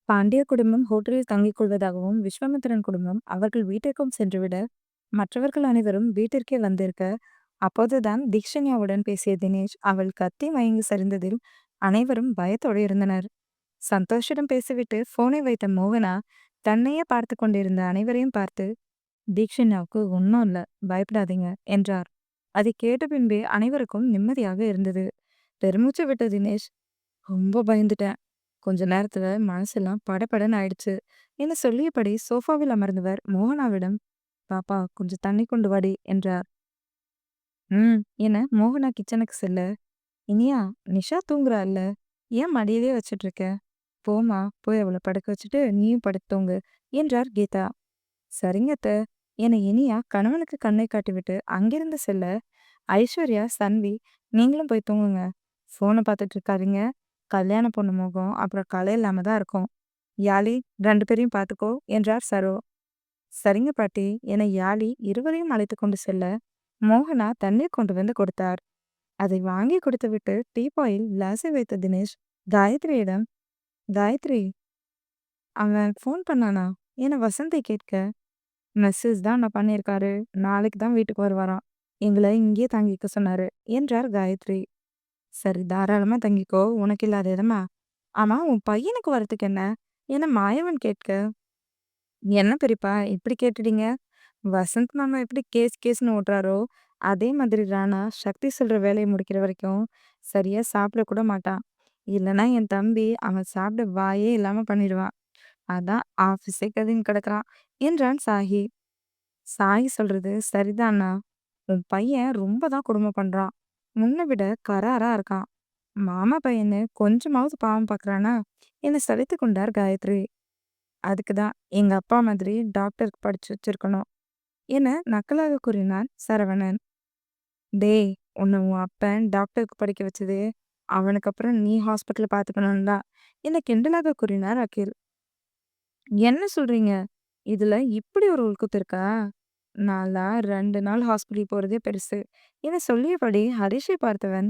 பாண்டிய குடும்பம் ஹோட்டலில் தங்கிக் கொள்வதாகவும், விஸ்வாமித்திரன் குடும்பம் அவர்கள் வீட்டிற்கும் சென்றுவிட, மற்றவர்கள் அனைவரும் வீட்டிற்கே வந்திருக்க, அப்போதுதான் தீக்ஷண்யாவுடன் பேசிய தினேஷ், அவள் கத்தி மயங்கி சரிந்ததில் அனைவரும் பயத்தோடு இருந்தனர். சந்தோஷிடம் பேசிவிட்டு போனை வைத்த மோகனா, தன்னையே பார்த்து கொண்டிருந்த அனைவரையும் பார்த்து, "தீக்ஷண்யாவுக்கு ஒன்னும் இல்ல, பயப்படாதீங்க" என்றார். அதை கேட்ட பின்பே அனைவருக்கும் நிம்மதியாக இருந்தது. பெருமூச்சு விட்ட தினேஷ், "ரொம்ப பயந்துட்டேன். கொஞ்ச நேரத்துல மனசெல்லாம் படபடன்னு ஆயிடுச்சு" என்று சொல்லியபடி சோஃபாவில் அமர்ந்தவர் மோகனாவிடம், "பாப்பா கொஞ்சம் தண்ணி கொண்டு வாடி" என்றார். ம் என மோகனா கிச்சனுக்கு செல்ல, "இனியா, நிஷா தூங்குறா இல்ல, ஏன் மடியிலே வச்சிட்டு இருக்க? போம்மா, போய் அவளை படுக்க வச்சுட்டு நீயும் படுத்து தூங்கு" என்றார் கீதா. "சரிங்க அத்த" என இனியா கணவனுக்கு கண்ணை காட்டிவிட்டு அங்கிருந்து செல்ல, ஐஸ்வர்யா, சன்வி, "நீங்களும் போய் தூங்குங்க. ஃபோனை பார்த்துட்டு இருக்காதீங்க. கல்யாண பொண்ணு முகம் அப்புறம் களை இல்லாம தான் இருக்கும். யாழி, 2 பேரையும் பார்த்துக்கோ" என்றார் சரோ. "சரிங்க பாட்டி" என யாழி இருவரையும் அழைத்து கொண்டு செல்ல, மோகனா தண்ணீர் கொண்டு வந்து கொடுத்தார். அதை வாங்கி கொடுத்துவிட்டு டீப்பாயில் கிளாஸை வைத்த தினேஷ் காயத்ரியிடம், "காயத்ரி, அவன் ஃபோன் பண்ணானா?" என வசந்தை கேட்க, "மெசேஜ் தான் நான் பண்ணியிருக்காரு. நாளைக்கு தான் வீட்டுக்கு வருவாராம். எங்களை இங்கேயே தங்கிக்க சொன்னாரு" என்றார் காயத்ரி. "சரி, தாராளமா தங்கிக்கோ, உனக்கு இல்லாத இடமா? ஆமா, உன் பையனுக்கு வரத்துக்கு என்ன?" என மாயவன் கேட்க, "என்ன பெரியப்பா இப்படி கேட்டுட்டீங்க? வசந்த் மாமா எப்படி கேஸ் கேஸ்னு ஓட்டுறாரோ, அதே மாதிரி ராணா சக்தி சொல்ற வேலையை முடிக்கிற வரைக்கும் சரியா சாப்பிட கூட மாட்டான். இல்லைன்னா என் தம்பி அவன் சாப்பிட வாயே இல்லாம பண்ணிடுவான். அதான் ஆஃபீஸே கதின்னு கிடக்குறான்" என்றான் சாஹி. "சாஹி சொல்றது சரிதான்னா. உன் பையன் ரொம்ப தான் கொடுமை பண்றான். முன்ன விட கராரா இருக்கான். மாமா பையன்னு கொஞ்சமாவது பாவம் பார்க்கறானா?" என சலித்து கொண்டார் காயத்ரி. "அதுக்கு தான் எங்க அப்பா மாதிரி டாக்டருக்கு படிச்சு வச்சிருக்கணும்" என நக்கலாக கூறினான் சரவணன். "டேய், உன்னை உன் அப்பன் டாக்டருக்கு படிக்க வச்சது அவனுக்கு அப்புறம் நீ ஹாஸ்பிட்டல் பார்த்துக்கணும் தான்" என கிண்டலாக கூறினார் அகில். "என்ன சொல்றீங்க? இதுல இப்படி ஒரு உள்குத்து இருக்கா? நான்லாம் 2 நாள் ஹாஸ்பிட்டல் போறதே பெருசு" என சொல்லியபடி ஹரிஷை பார்த்தவன்,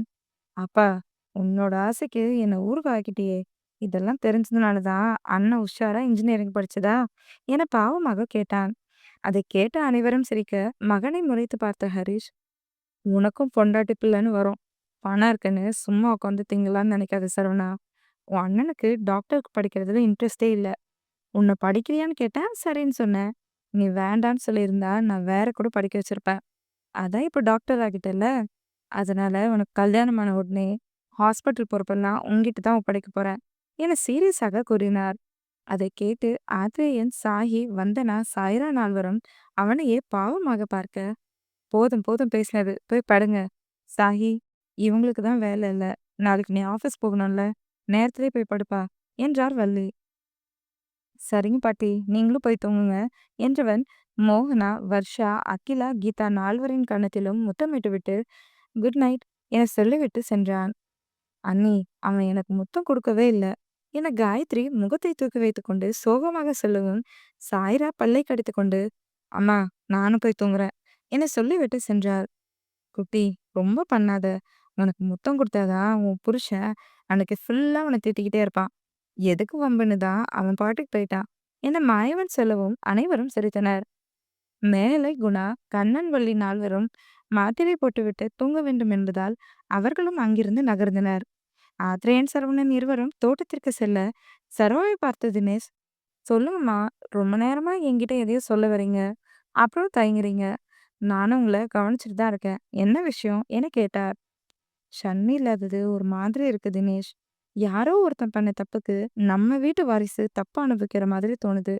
"அப்பா, உன்னோட ஆசைக்கு என்ன ஊருக்கு ஆக்கிட்டியே. இதெல்லாம் தெரிஞ்சதுனால தான் அண்ணன் உஷாரா இன்ஜினியரிங் படிச்சதா?" என பாவமாக கேட்டான். அதை கேட்ட அனைவரும் சிரிக்க, மகனை முறைத்து பார்த்த ஹரிஷ், "உனக்கும் பொண்டாட்டி பிள்ளைன்னு வரும். பணம் இருக்குன்னு சும்மா உட்காந்து திங்கலான்னு நினைக்காத சரவணா. உன் அண்ணனுக்கு டாக்டருக்கு படிக்கிறதுல இன்ட்ரெஸ்டே இல்ல. உன்னை படிக்கிறியான்னு கேட்டேன், சரின்னு சொன்னேன். நீ வேண்டான்னு சொல்லியிருந்தா நான் வேற கூட படிக்க வச்சிருப்பேன். அதான் இப்போ டாக்டர் ஆகிட்டல்ல. அதனால உனக்கு கல்யாணம் ஆன உடனே ஹாஸ்பிட்டல் பொறுப்பெல்லாம் உன்கிட்ட தான் ஒப்படைக்க போறேன்" என சீரியஸாக கூறினார். அதை கேட்டு ஆத்ரேயன், சாஹி, வந்தனா, சாய்ரா நால்வரும் அவனையே பாவமாக பார்க்க, "போதும் போதும் பேசினது, போய் படுங்க. சாஹி, இவங்களுக்கு தான் வேலை இல்ல. நாளைக்கு நீ ஆஃபீஸ் போகணும்ல, நேரத்திலே போய் படுப்பா" என்றார் வள்ளி. "சரிங்க பாட்டி, நீங்களும் போய் தூங்குங்க" என்றவன் மோகனா, வர்ஷா, அகிலா, கீதா நால்வரின் கன்னத்திலும் முத்தமிட்டுவிட்டு குட் நைட் என சொல்லிவிட்டு சென்றான். "அண்ணி, அவன் எனக்கு முத்தம் கொடுக்கவே இல்ல" என காயத்ரி முகத்தை தூக்கி வைத்துக்கொண்டு சோகமாக சொல்லவும், சாய்ரா பல்லை கடித்துக்கொண்டு, "அம்மா, நானும் போய் தூங்குறேன்" என சொல்லிவிட்டு சென்றார். "குட்டி, ரொம்ப பண்ணாத. உனக்கு முத்தம் கொடுத்தாதான் உன் புருஷன் அன்னைக்கு ஃபுல்லா உன்னை திட்டிக்கிட்டே இருப்பான். எதுக்கு வம்புன்னு தான் அவன் பாட்டுக்கு போயிட்டான்" என மாயவன் சொல்லவும் அனைவரும் சிரித்தனர். மேலை, குணா, கண்ணன், வள்ளி நால்வரும் மாத்திரை போட்டுவிட்டு தூங்க வேண்டும் என்பதால் அவர்களும் அங்கிருந்து நகர்ந்தனர். ஆத்ரேயன், சரவணன் இருவரும் தோட்டத்திற்கு செல்ல, சரோவை பார்த்த தினேஷ், "சொல்லுங்கம்மா, ரொம்ப நேரமா என்கிட்ட எதையோ சொல்ல வரீங்க. அப்புறம் தயங்குறீங்க. நானும் உங்களை கவனிச்சுட்டு தான் இருக்கேன். என்ன விஷயம்?" என கேட்டார். "ஷன்னி இல்லாதது ஒரு மாதிரி இருக்கு தினேஷ். யாரோ ஒருத்தன் பண்ண தப்புக்கு நம்ம வீட்டு வாரிசு தப்பா அனுபவிக்கிற மாதிரி தோணுது.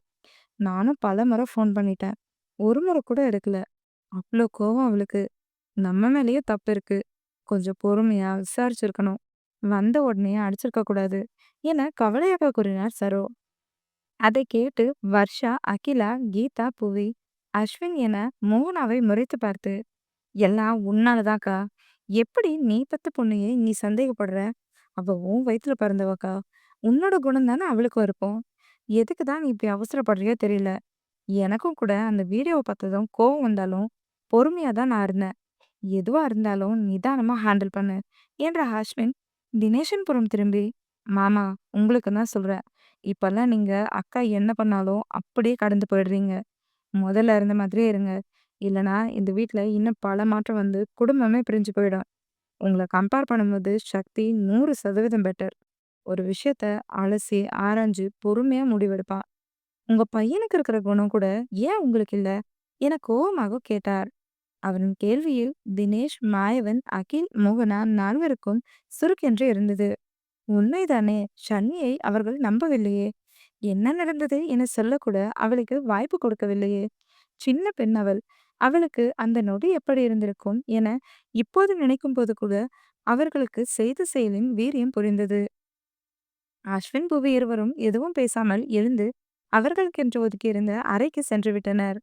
நானும் பலமுறை ஃபோன் பண்ணிட்டேன். ஒரு முறை கூட எடுக்கல. அவ்ளோ கோவம் அவளுக்கு. நம்ம மேலேயே தப்பு இருக்கு. கொஞ்சம் பொறுமையா விசாரிச்சிருக்கணும். வந்த உடனே அடிச்சிருக்க கூடாது" என கவலையாக கூறினார் சரோ. அதை கேட்டு வர்ஷா, அகிலா, கீதா, புவி, அஸ்வின் என மோகனாவை முறைத்து பார்த்து, "எல்லாம் உன்னாலதான்க்கா. எப்படி நீ பெத்த பொண்ணையே நீ சந்தேகப்படுற? அவ உன் வயித்துல பிறந்தவக்கா. உன்னோட குணம் தானே அவளுக்கும் இருக்கும். எதுக்கு தான் நீ இப்படி அவசரப்படுறியோ தெரியல. எனக்கும் கூட அந்த வீடியோவை பார்த்ததும் கோவம் வந்தாலும் பொறுமையா தான் நான் இருந்தேன். எதுவா இருந்தாலும் நிதானமா ஹேண்டில் பண்ணு" என்ற அஸ்வின் தினேஷன் புறம் திரும்பி, "மாமா, உங்களுக்கு தான் சொல்றேன். இப்பல்லாம் நீங்க அக்கா என்ன பண்ணாலும் அப்படியே கடந்து போயிடுறீங்க. முதல்ல இருந்த மாதிரியே இருங்க. இல்லனா இந்த வீட்ல இன்னும் பல மாற்றம் வந்து குடும்பமே பிரிஞ்சு போயிடும். உங்கள கம்பேர் பண்ணும்போது சக்தி 100% பெட்டர். ஒரு விஷயத்த அலசி, ஆராய்ஞ்சு பொறுமையா முடிவெடுப்பா. உங்க பையனுக்கு இருக்கிற குணம் கூட ஏன் உங்களுக்கு இல்ல? என கோவமாக கேட்டார். அவரின் கேள்வியில் தினேஷ், மாயவன், அகில், மோகனா நால்வருக்கும் சுருக்கென்று இருந்தது. உண்மைதானே! ஷன்னியை அவர்கள் நம்பவில்லையே! என்ன நடந்தது என சொல்லக்கூட அவளுக்கு வாய்ப்பு கொடுக்கவில்லையே! சின்ன பெண் அவள். அவளுக்கு அந்த நொடி எப்படி இருந்திருக்கும் என இப்போது நினைக்கும்போது கூட அவர்களுக்கு செய்த செயலின் வீரியம் புரிந்தது. அஸ்வின், புவி இருவரும் எதுவும் பேசாமல் எழுந்து அவர்களுக்கென்று ஒதுக்கியிருந்த அறைக்கு சென்று விட்டனர்.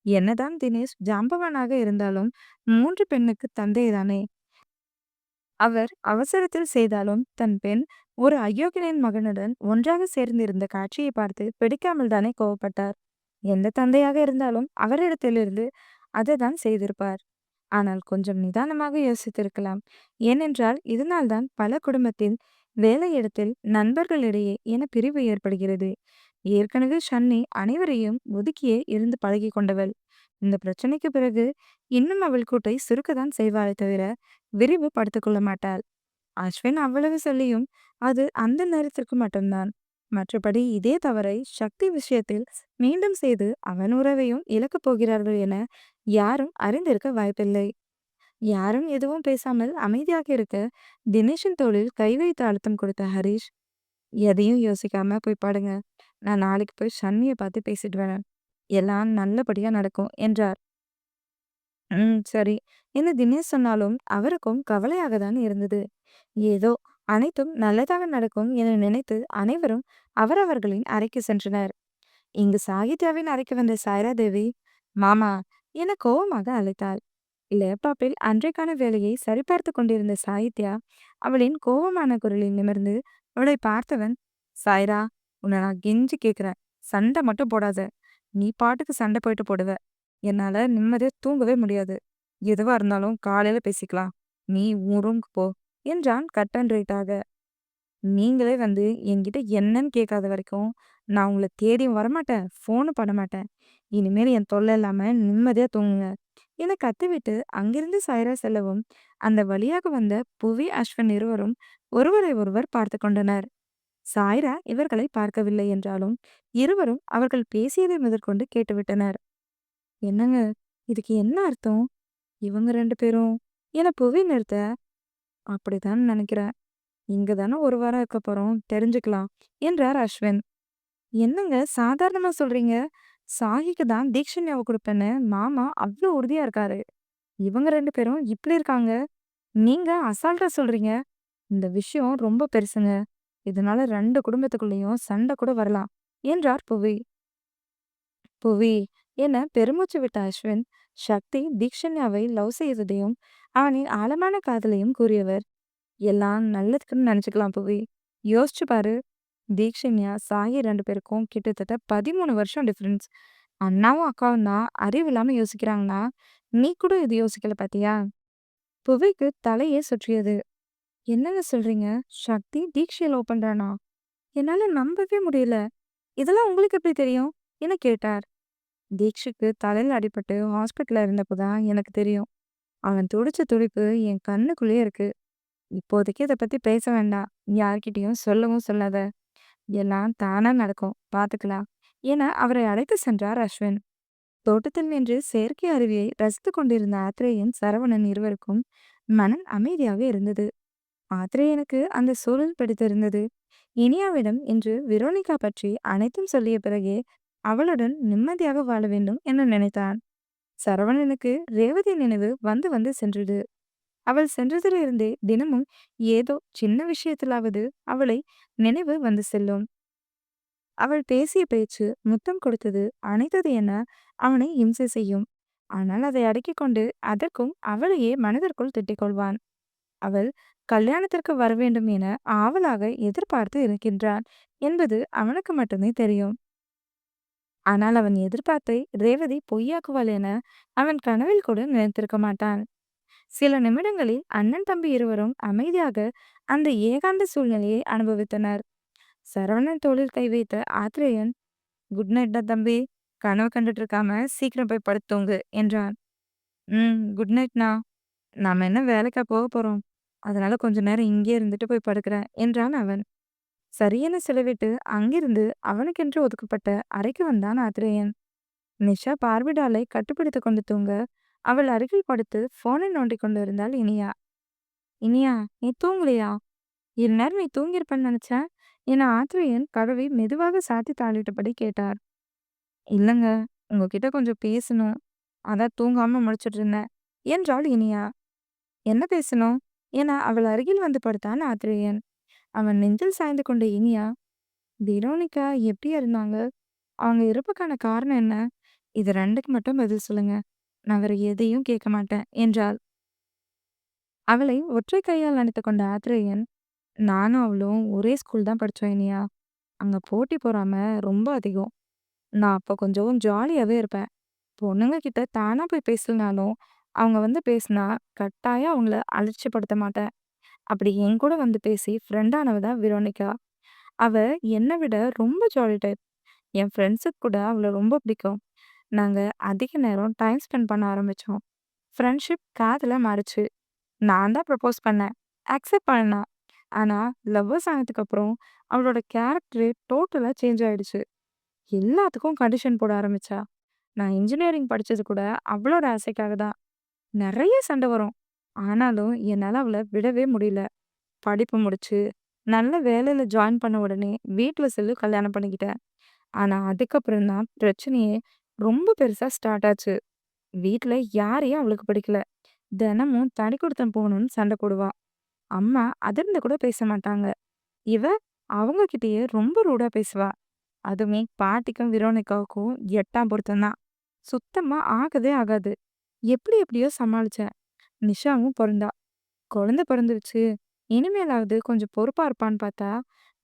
என்னதான் தினேஷ் ஜாம்பவானாக இருந்தாலும் 3 பெண்ணுக்கு தந்தைதானே! அவர் அவசரத்தில் செய்தாலும் தன் பெண் ஒரு அயோக்கியனின் மகனுடன் ஒன்றாக சேர்ந்திருந்த காட்சியை பார்த்து பிடிக்காமல் தானே கோவப்பட்டார். எந்த தந்தையாக இருந்தாலும் அவரிடத்திலிருந்து அதை செய்திருப்பார். ஆனால் கொஞ்சம் நிதானமாக யோசித்திருக்கலாம். ஏனென்றால் இதனால்தான் பல குடும்பத்தில் வேலையிடத்தில் நண்பர்களிடையே என பிரிவு ஏற்படுகிறது. ஏற்கனவே ஷன்னி அனைவரையும் ஒதுக்கியே இருந்து பழகி கொண்டவள். இந்த பிரச்சனைக்கு பிறகு இன்னும் அவள் கூட்டை சுருக்கத்தான் செய்வாளே தவிர விரிவு படுத்திக் கொள்ள மாட்டாள். அஸ்வின் அவ்வளவு சொல்லியும் அது அந்த நேரத்திற்கு மட்டும்தான். மற்றபடி இதே தவறை சக்தி விஷயத்தில் மீண்டும் செய்து அவன் உறவையும் இழக்கப் போகிறார்கள் என யாரும் அறிந்திருக்க வாய்ப்பில்லை. யாரும் எதுவும் பேசாமல் அமைதியாக இருக்க தினேஷின் தோளில் கை வைத்து அழுத்தம் கொடுத்த ஹரிஷ், எதையும் யோசிக்காம போய் பாடுங்க. நான் நாளைக்கு போய் ஷன்னியை பார்த்து பேசிட்டு வரேன். எல்லாம் நல்லபடியா நடக்கும் என்றார். சரி என்று தினேஷ் சொன்னாலும் அவருக்கும் கவலையாக தான் இருந்தது. ஏதோ அனைத்தும் நல்லதாக நடக்கும் என நினைத்து அனைவரும் அவரவர்களின் அறைக்கு சென்றனர். இங்கு சாகித்யாவின் அறைக்கு வந்த சாய்ரா தேவி, மாமா என கோவமாக அழைத்தாள். லேப்டாப்பில் அன்றைக்கான வேலையை சரிபார்த்து கொண்டிருந்த சாகித்யா அவளின் கோவமான குரலில் நிமிர்ந்து அவளை பார்த்தவன், சாய்ரா, உன்னை நான் கெஞ்சி கேட்கிறேன், சண்டை மட்டும் போடாத. நீ பாட்டுக்கு சண்டை போயிட்டு போடுவ. என்னால நிம்மதியா தூங்கவே முடியாது. எதுவா இருந்தாலும் காலையில பேசிக்கலாம். நீ உன் ரூம்க்கு போ என்றான் கட் அண்ட் ரைட்டாக. நீங்களே வந்து என்கிட்ட என்னன்னு கேட்காத வரைக்கும் நான் உங்களை தேடியும் வரமாட்டேன், ஃபோனும் பண்ண மாட்டேன். இனிமேல் என் தொல்லை இல்லாம நிம்மதியா தூங்குங்க என கத்திவிட்டு அங்கிருந்து சாய்ரா செல்லவும் அந்த வழியாக வந்த புவி, அஸ்வின் இருவரும் ஒருவரை ஒருவர் பார்த்து கொண்டனர். சாய்ரா இவர்களை பார்க்கவில்லை என்றாலும் இருவரும் அவர்கள் பேசியதை முதற்கொண்டு கேட்டுவிட்டனர். என்னங்க, இதுக்கு என்ன அர்த்தம்? இவங்க 2 பேரும் என புவி நிறுத்த, அப்படிதான் நினைக்கிறேன். இங்க தானே ஒரு வாரம் இருக்க போறோம், தெரிஞ்சுக்கலாம் என்றார் அஸ்வின். என்னங்க சாதாரணமா சொல்றீங்க? சாகிக்கு தான் தீக்ஷண்யாவை கொடுப்பேன்னு மாமா அவ்வளோ உறுதியா இருக்காரு. இவங்க 2 பேரும் இப்படி இருக்காங்க. நீங்க அசால்ட்டா சொல்றீங்க. இந்த விஷயம் ரொம்ப பெருசுங்க. இதனால 2 குடும்பத்துக்குள்ளேயும் சண்டை கூட வரலாம் என்றார் புவி. புவி என பெருமூச்சு விட்ட அஸ்வின், சக்தி தீக்ஷண்யாவை லவ் செய்ததையும் அவனின் ஆழமான காதலையும் கூறியவர். எல்லாம் நல்லதுக்குன்னு நினைச்சுக்கலாம் புவி. யோசிச்சு பாரு. தீக்ஷண்யா, சாகி 2 பேருக்கும் கிட்டத்தட்ட 13 வருஷம் டிஃபரன்ஸ். அண்ணாவும் அக்காவும் தான் அறிவில்லாம யோசிக்கிறாங்கன்னா, நீ கூட இது யோசிக்கல பாத்தியா? புவிக்கு தலையே சுற்றியது. என்னங்க சொல்றீங்க? சக்தி தீக்ஷைய லவ் பண்றானா? என்னால நம்பவே முடியல. இதெல்லாம் உங்களுக்கு எப்படி தெரியும்? என கேட்டார். தீக்ஷுக்கு தலையில அடிபட்டு ஹாஸ்பிட்டல்ல இருந்தப்போ தான் எனக்கு தெரியும். அவன் துடிச்ச துடிப்பு என் கண்ணுக்குள்ளேயே இருக்கு. இப்போதைக்கு இத பத்தி பேச வேண்டாம். யார்கிட்டயும் சொல்லவும் சொல்லாத. எல்லாம் தானா நடக்கும். பார்த்துக்கலாம் என அவரை அழைத்து சென்றார் அஸ்வின். தோட்டத்தில் நின்று செயற்கை அருவியை ரசித்துக் கொண்டிருந்த ஆத்ரேயன், சரவணன் இருவருக்கும் மனம் அமைதியாக இருந்தது. ஆத்ரேயனுக்கு அந்த சூழல் பிடித்திருந்தது. இனியாவிடம் இன்று வெரோனிகா பற்றி அனைத்தும் சொல்லிய பிறகே அவளுடன் நிம்மதியாக வாழ வேண்டும் என நினைத்தான். சரவணனுக்கு ரேவதி நினைவு வந்து வந்து சென்றது. அவள் சென்றதிலிருந்தே தினமும் ஏதோ சின்ன விஷயத்திலாவது அவளை நினைவு வந்து செல்லும். அவள் பேசிய பேச்சு, முத்தம் கொடுத்தது, அணைத்தது என அவனை இம்சை செய்யும். ஆனால் அதை அடக்கிக் கொண்டு அதற்கும் அவளையே மனதிற்குள் திட்டிக் கொள்வான். அவள் கல்யாணத்திற்கு வரவேண்டும் என ஆவலாக எதிர்பார்த்து இருக்கின்றான் என்பது அவனுக்கு மட்டுமே தெரியும். ஆனால் அவன் எதிர்பார்த்தை ரேவதி பொய்யாக்குவாள் என அவன் கனவில் கூட நினைத்திருக்க மாட்டான். சில நிமிடங்களில் அண்ணன் தம்பி இருவரும் அமைதியாக அந்த ஏகாந்த சூழ்நிலையை அனுபவித்தனர். சரவணன் தோளில் கை வைத்த ஆத்ரேயன், குட் நைட் டா தம்பி. கனவு கண்டுட்டு இருக்காம சீக்கிரம் போய் படுத்து தூங்கு என்றான். குட் நைட்ண்ணா. நாம என்ன வேலைக்கா போக போறோம்? அதனால கொஞ்ச நேரம் இங்கேயே இருந்துட்டு போய் படுக்கிறேன் என்றான் அவன். சரியென செலவிட்டு அங்கிருந்து அவனுக்கென்று ஒதுக்கப்பட்ட அறைக்கு வந்தான் ஆத்ரேயன். நிஷா பார்பிடாலை கட்டுப்பிடித்துக் கொண்டு தூங்க, அவள் அருகில் படுத்து போனை நோண்டிக் கொண்டு இருந்தாள் இனியா. இனியா, நீ தூங்கலையா? இந்நேரம் நீ தூங்கியிருப்பேன்னு நினைச்சேன் என ஆத்ரேயன் கதவை மெதுவாக சாத்தி தாளிட்டபடி கேட்டார். இல்லங்க, உங்ககிட்ட கொஞ்சம் பேசணும். அதான் தூங்காம முழிச்சிட்டு இருந்தேன் என்றாள் இனியா. என்ன பேசணும் என அவள் அருகில் வந்து படுத்தான் ஆத்ரேயன். அவன் நெஞ்சில் சாய்ந்து கொண்ட இனியா, வெரோனிகா எப்படியா இருந்தாங்க? அவங்க இறப்புக்கான காரணம் என்ன? இது ரெண்டுக்கு மட்டும் பதில் சொல்லுங்க. நான் வேற எதையும் கேட்க மாட்டேன் என்றாள். அவளை ஒற்றை கையால் அணைத்துக் கொண்ட ஆத்ரேயன், நானும் அவளும் ஒரே ஸ்கூல் தான் படிச்சோம் இனியா. அங்க போட்டி பொறாம ரொம்ப அதிகம். நான் அப்ப கொஞ்சம் ஜாலியாவே இருப்பேன். பொண்ணுங்க கிட்ட தானா போய் பேசலனாலும், அவங்க வந்து பேசினா கட்டாயம் அவங்கள அலட்சியப்படுத்த மாட்டேன். அப்படி என் கூட வந்து பேசி ஃப்ரெண்ட் ஆனவ தான் வெரோனிகா. அவ என்ன விட ரொம்ப ஜாலி டைப். என் ஃப்ரெண்ட்ஸுக்கு கூட அவள ரொம்ப பிடிக்கும். நாங்க அதிக நேரம் டைம் ஸ்பெண்ட் பண்ண ஆரம்பிச்சோம். ஃப்ரெண்ட்ஷிப் காதல மாறுச்சு. நான் தான் ப்ரப்போஸ் பண்ணேன். அக்செப்ட் பண்ணா. ஆனா லவ்வர்ஸ் ஆனதுக்கு அப்புறம் அவளோட கேரக்டரே டோட்டலா சேஞ்ச் ஆயிடுச்சு. எல்லாத்துக்கும் கண்டிஷன் போட ஆரம்பிச்சா. நான் இன்ஜினியரிங் படிச்சது கூட அவளோட ஆசைக்காக தான். நெறைய சண்டை வரும். ஆனாலும் என்னால அவள விடவே முடியல. படிப்பு முடிச்சு, நல்ல வேலையில ஜாயின் பண்ண உடனே வீட்ல சொல்லி கல்யாணம் பண்ணிக்கிட்டேன். ஆனா அதுக்கப்புறம் தான் பிரச்சனையே ரொம்ப பெருசா ஸ்டார்ட் ஆச்சு. வீட்ல யாரையும் அவளுக்கு பிடிக்கல. தினமும் தனிக்குடித்தனம் போகணும்னு சண்டை போடுவா. அம்மா அதிர்ந்து கூட பேச மாட்டாங்க. இவ அவங்க கிட்டயே ரொம்ப ரூடா பேசுவா. அதுவுமே பாட்டிக்கும் விரோனிகாவுக்கும் எட்டாம் பொருத்தம் தான். சுத்தமா ஆகவே ஆகாது. எப்படி எப்படியோ சமாளிச்சேன். நிஷாவும் பொறந்தா. குழந்தை பிறந்துருச்சு. இனிமேலாவது கொஞ்சம் பொறுப்பா இருப்பான்னு பார்த்தா,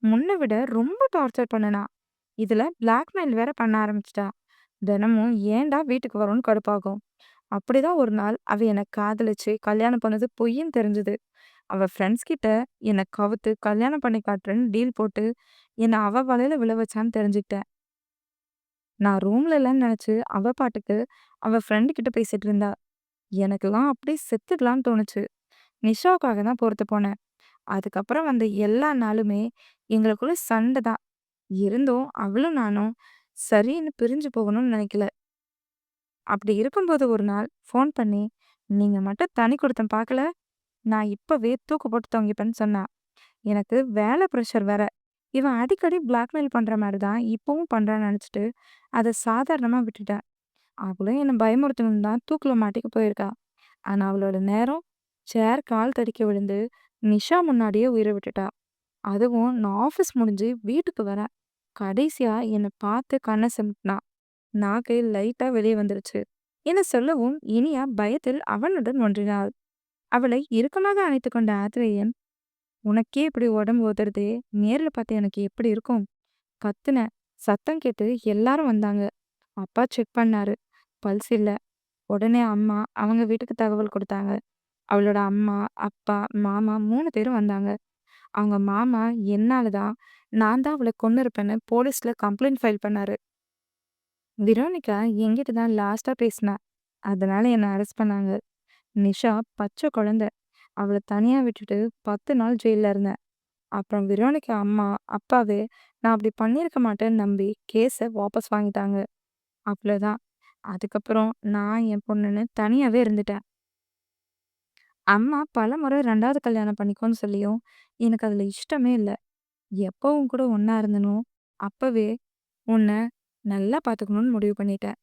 முன்ன விட ரொம்ப டார்ச்சர் பண்ணுனா. இதுல பிளாக்மெயில் வேற பண்ண ஆரம்பிச்சிட்டா. தினமும் ஏன்டா வீட்டுக்கு வரோன்னு கடுப்பாகும். அப்படிதான் ஒரு நாள் அவ என்ன காதலிச்சு கல்யாணம் பண்ணது பொய்ன்னு தெரிஞ்சது. அவ ஃப்ரெண்ட்ஸ் கிட்ட என்ன கவுத்து கல்யாணம் பண்ணி காட்டுறேன்னு டீல் போட்டு என்ன அவ வலையில விழ வச்சான்னு தெரிஞ்சுக்கிட்டேன். நான் ரூம்ல இல்லைன்னு நினைச்சு அவ பாட்டுக்கு அவ ஃப்ரெண்டு கிட்ட பேசிட்டு இருந்தா. எனக்கெல்லாம் அப்படியே செத்துடலான்னு தோணுச்சு. நிஷாவுக்காக தான் பொறுத்து போனேன். அதுக்கப்புறம் வந்த எல்லா நாளுமே எங்களுக்குள்ள சண்டை தான். இருந்தும் அவளும் நானும் சரின்னு பிரிஞ்சு போகணும்னு நினைக்கல. அப்படி இருக்கும்போது ஒரு நாள் ஃபோன் பண்ணி, நீங்க மட்டும் தனி குடித்தனம் பார்க்கல, நான் இப்பவே தூக்கு போட்டு தொங்கிப்பேன்னு சொன்னா. எனக்கு வேலை ப்ரெஷர் வேற. இவன் அடிக்கடி பிளாக்மெயில் பண்ற மாரி தான் இப்பவும் பண்றான்னு நினைச்சுட்டு, அத சாதாரணமா விட்டுட்டேன். அவளும் என்ன பயமுறுத்தணும்னு தான் தூக்குல மாட்டிக்க போயிருக்கா. ஆனா அவளோட நேரம், சேர் கால் தடிக்கி விழுந்து, நிஷா முன்னாடியே உயிரை விட்டுட்டா. அதுவும் நான் ஆஃபீஸ் முடிஞ்சு வீட்டுக்கு வரேன். கடைசியா என்ன பார்த்து கண்ண சிமிட்னா. நாக்கு லைட்டா வெளியே வந்துருச்சு. என சொல்லவும் இனியா பயத்தில் அவனுடன் ஒன்றினாள். அவளை இறுக்கமாக அணைத்துக் கொண்ட ஆத்ரேயன், உனக்கே இப்படி உடம்பு உதறுதே, நேர்ல பார்த்து எனக்கு எப்படி இருக்கும்? கத்துனேன். சத்தம் கேட்டு எல்லாரும் வந்தாங்க. அப்பா செக் பண்ணாரு. பல்ஸ் இல்ல. உடனே அம்மா அவங்க வீட்டுக்கு தகவல் கொடுத்தாங்க. அவளோட அம்மா, அப்பா, மாமா 3 பேரும் வந்தாங்க. அவங்க மாமா என்னால தான் நான் தான் அவள கொன்னிருப்பேன்னு போலீஸ்ல கம்ப்ளைண்ட் ஃபைல் பண்ணாரு. வெரோனிகா என்கிட்ட தான் லாஸ்ட்டா பேசினா. அதனால என்ன அரெஸ்ட் பண்ணாங்க. நிஷா பச்சை குழந்தை. அவள தனியா விட்டுட்டு 10 நாள் ஜெயில்ல இருந்தேன். அப்புறம் வெரோனிகா அம்மா, அப்பாவே நான் அப்படி பண்ணியிருக்க மாட்டேன்னு நம்பி கேஸ வாபஸ் வாங்கிட்டாங்க. அவ்வளோதான். அதுக்கப்புறம் நான் என் பொண்ணுன்னு தனியாவே இருந்துட்டேன். அம்மா பலமுறை 2வது கல்யாணம் பண்ணிக்கோன்னு சொல்லியும் எனக்கு அதுல இஷ்டமே இல்ல. எப்போ உன் கூட ஒண்ணா இருந்தனோ, அப்பவே உன்ன நல்லா பார்த்துக்கணும்னு முடிவு பண்ணிட்டேன்.